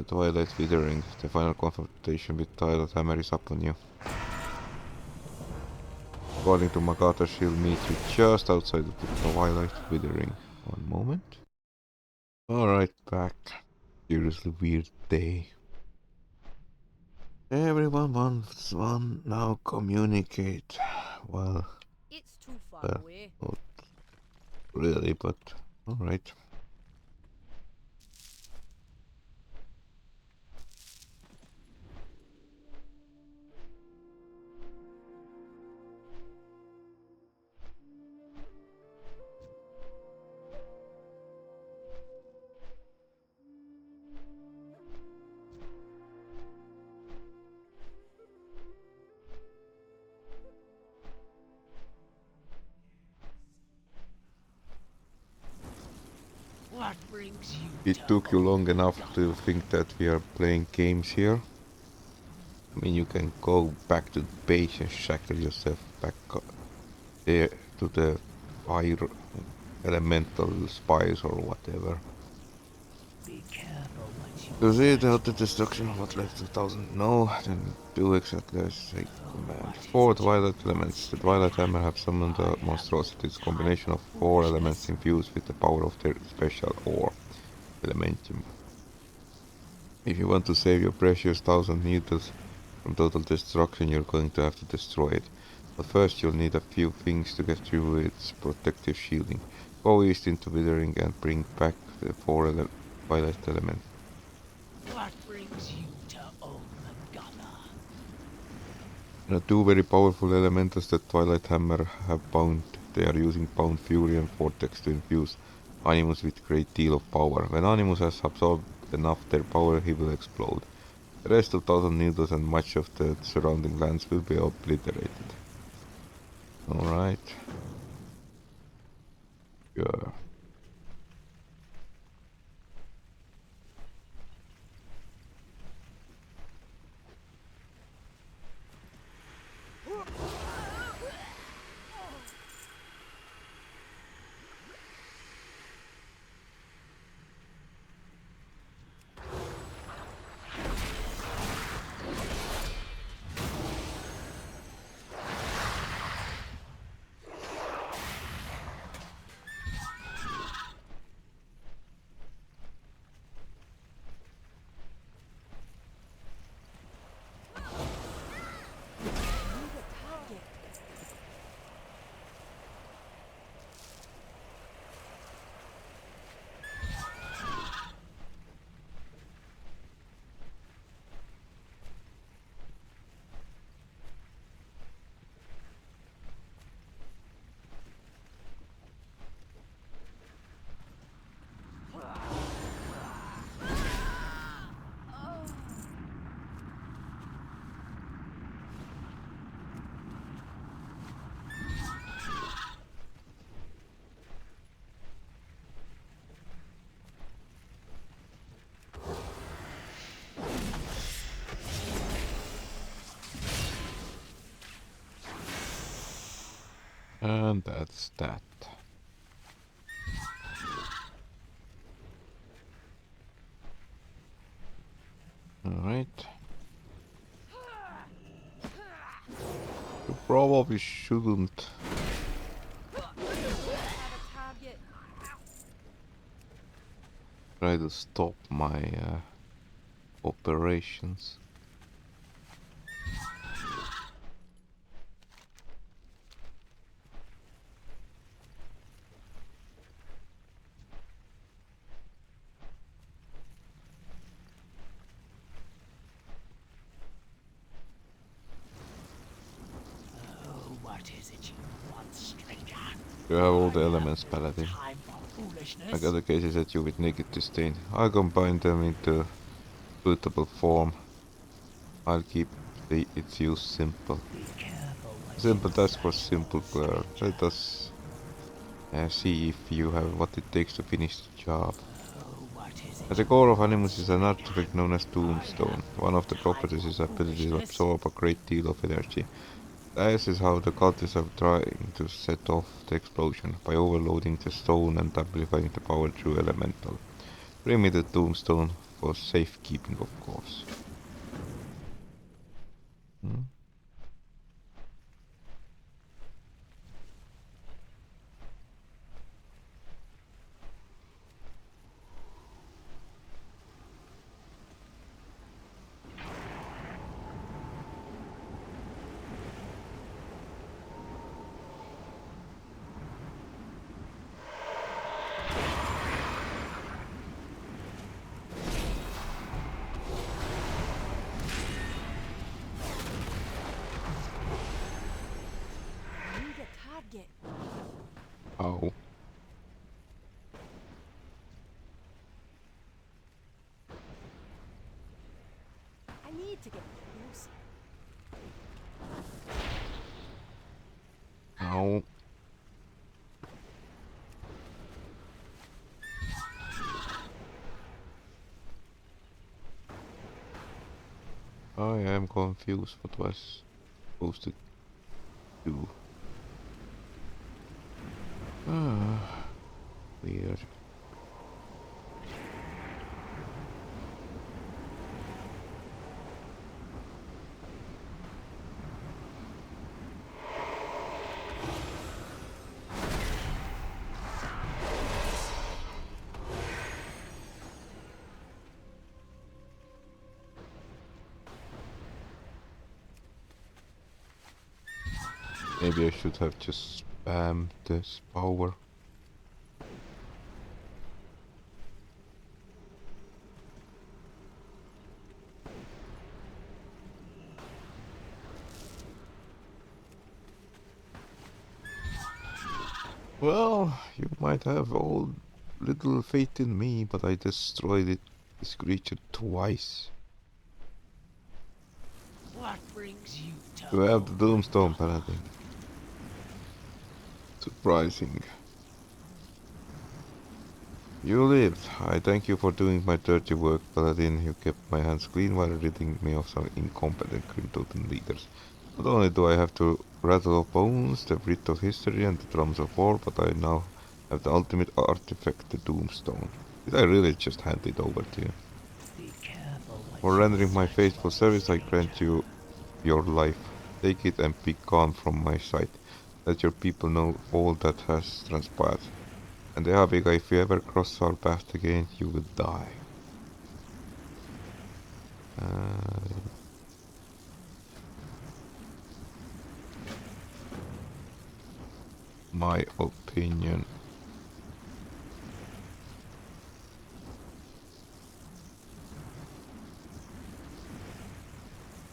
Twilight Withering. The final confrontation with Twilight Hammer is upon you. According to Magata, she'll meet you just outside of the Twilight Withering. One moment. Alright, back. Seriously weird day. Everyone wants one, now communicate. Well, It's too far well, away. not really, but alright. What brings you It took you long enough to think that we are playing games here. I mean, you can go back to the base and shackle yourself back there to the fire elemental spies or whatever. Be careful what you To see out the destruction of what left 2000. No, then do exactly as I command. 4 Twilight Elements. The Twilight Hammer have summoned a monstrosity. It's a combination of 4 elements infused with the power of their special ore, Elementum. If you want to save your precious 1000 needles from total destruction, you're going to have to destroy it. But first you'll need a few things to get through its protective shielding. Go east into Withering and bring back the 4 Twilight Elements. What brings you to Omagana? There are 2 very powerful elementals that Twilight Hammer have bound. They are using Bound Fury and Vortex to infuse Animus with great deal of power. When Animus has absorbed enough their power, he will explode. The rest of Thousand Needles and much of the surrounding lands will be obliterated. Alright. Yeah. And that's that. Alright. You probably shouldn't try to stop my operations. What is it you want, stranger? You have all the elements, Paladin. Time for foolishness. I got the cases at you with naked disdain. I'll combine them into suitable form. I'll keep its use simple. Be careful what Simple task for simple player. Let us see if you have what it takes to finish the job. what is At the core of Animus is an artifact known as Tombstone. One of the properties is ability to absorb a great deal of energy. This is how the cultists are trying to set off the explosion, by overloading the stone and amplifying the power through elemental. Bring me the tombstone for safekeeping, of course. Hmm? I need a target. Ow. I need to get close. Ow. I am confused. What was supposed to do? Ah, weird. Maybe I should have just spammed this power. Well, you might have all little faith in me, but I destroyed this creature twice. What brings you to To have the Doomstone Paladin. Surprising. You lived. I thank you for doing my dirty work, Paladin. You kept my hands clean while ridding me of some incompetent Grim Totem leaders. Not only do I have to rattle of bones, the writ of history, and the drums of war, but I now have the ultimate artifact, the Doomstone. Did I really just hand it over to you? Be careful what For you rendering my wish faithful for, service, I grant stranger. you your life. Take it and be gone from my sight. Let your people know all that has transpired. And Eaviga, if you ever cross our path again, you will die. Uh, my opinion.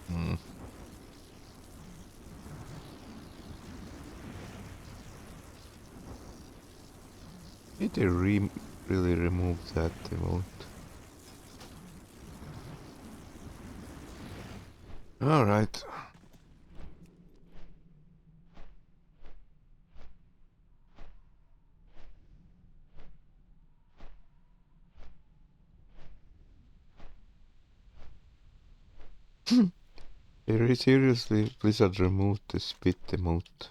Hmm. Did they really remove that emote? Alright. Seriously, Blizzard removed the spit emote.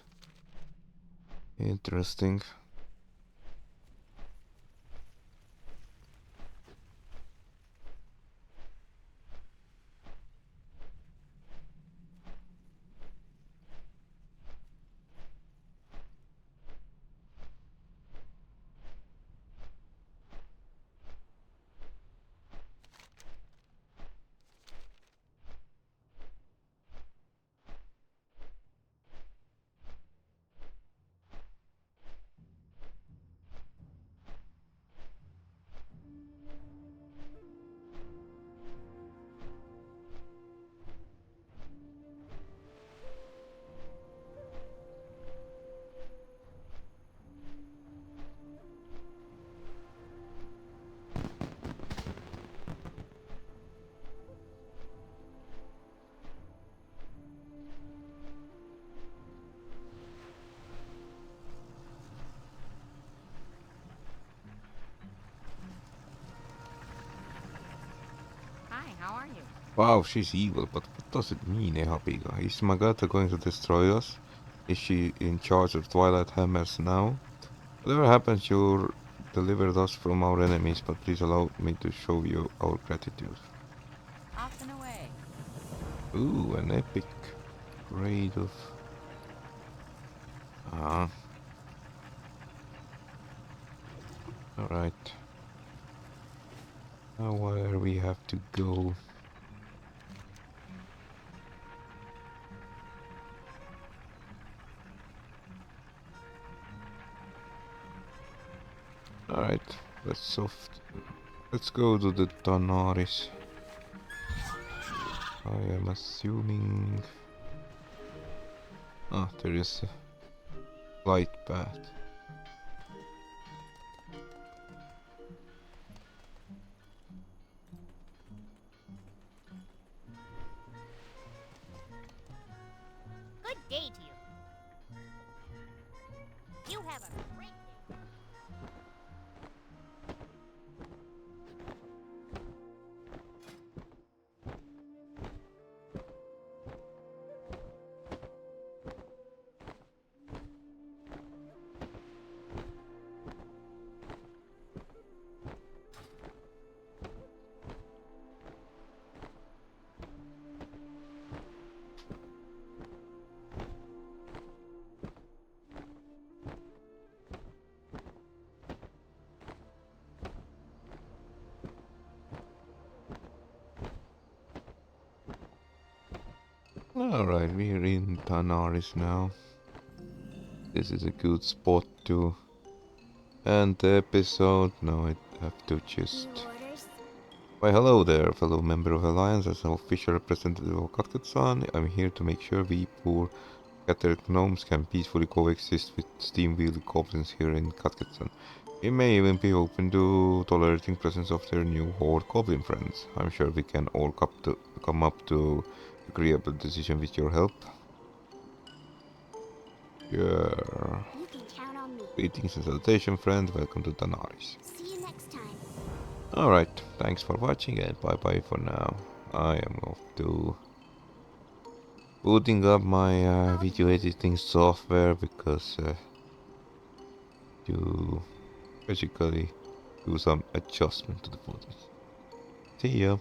Interesting. Hi, how are you? Wow, she's evil, but what does it mean, Ehabiga? Is Magata going to destroy us? Is she in charge of Twilight Hammers now? Whatever happens, you delivered us from our enemies, but please allow me to show you our gratitude. Off and away. Ooh, an epic raid of... Ah, alright. Now where we have to go? Alright, let's go to the Tanaris. I am assuming... Ah, there is a light path. Good day to you. You have a great day. Alright, we're in Tanaris now. This is a good spot to end the episode. Now I have to just... Why hello there, fellow member of Alliance. As an official representative of Katkatsan, I'm here to make sure we poor scattered gnomes can peacefully coexist with steam-wielded goblins here in Katkatsan. We may even be open to tolerating presence of their new horde goblin friends. I'm sure we can all come up to agreeable decision with your help. Yeah. You can count on me. Greetings and salutation, friend. Welcome to Tanaris. See you next time. Alright, thanks for watching and bye bye for now. I am off to booting up my video editing software because to basically do some adjustment to the footage. See ya!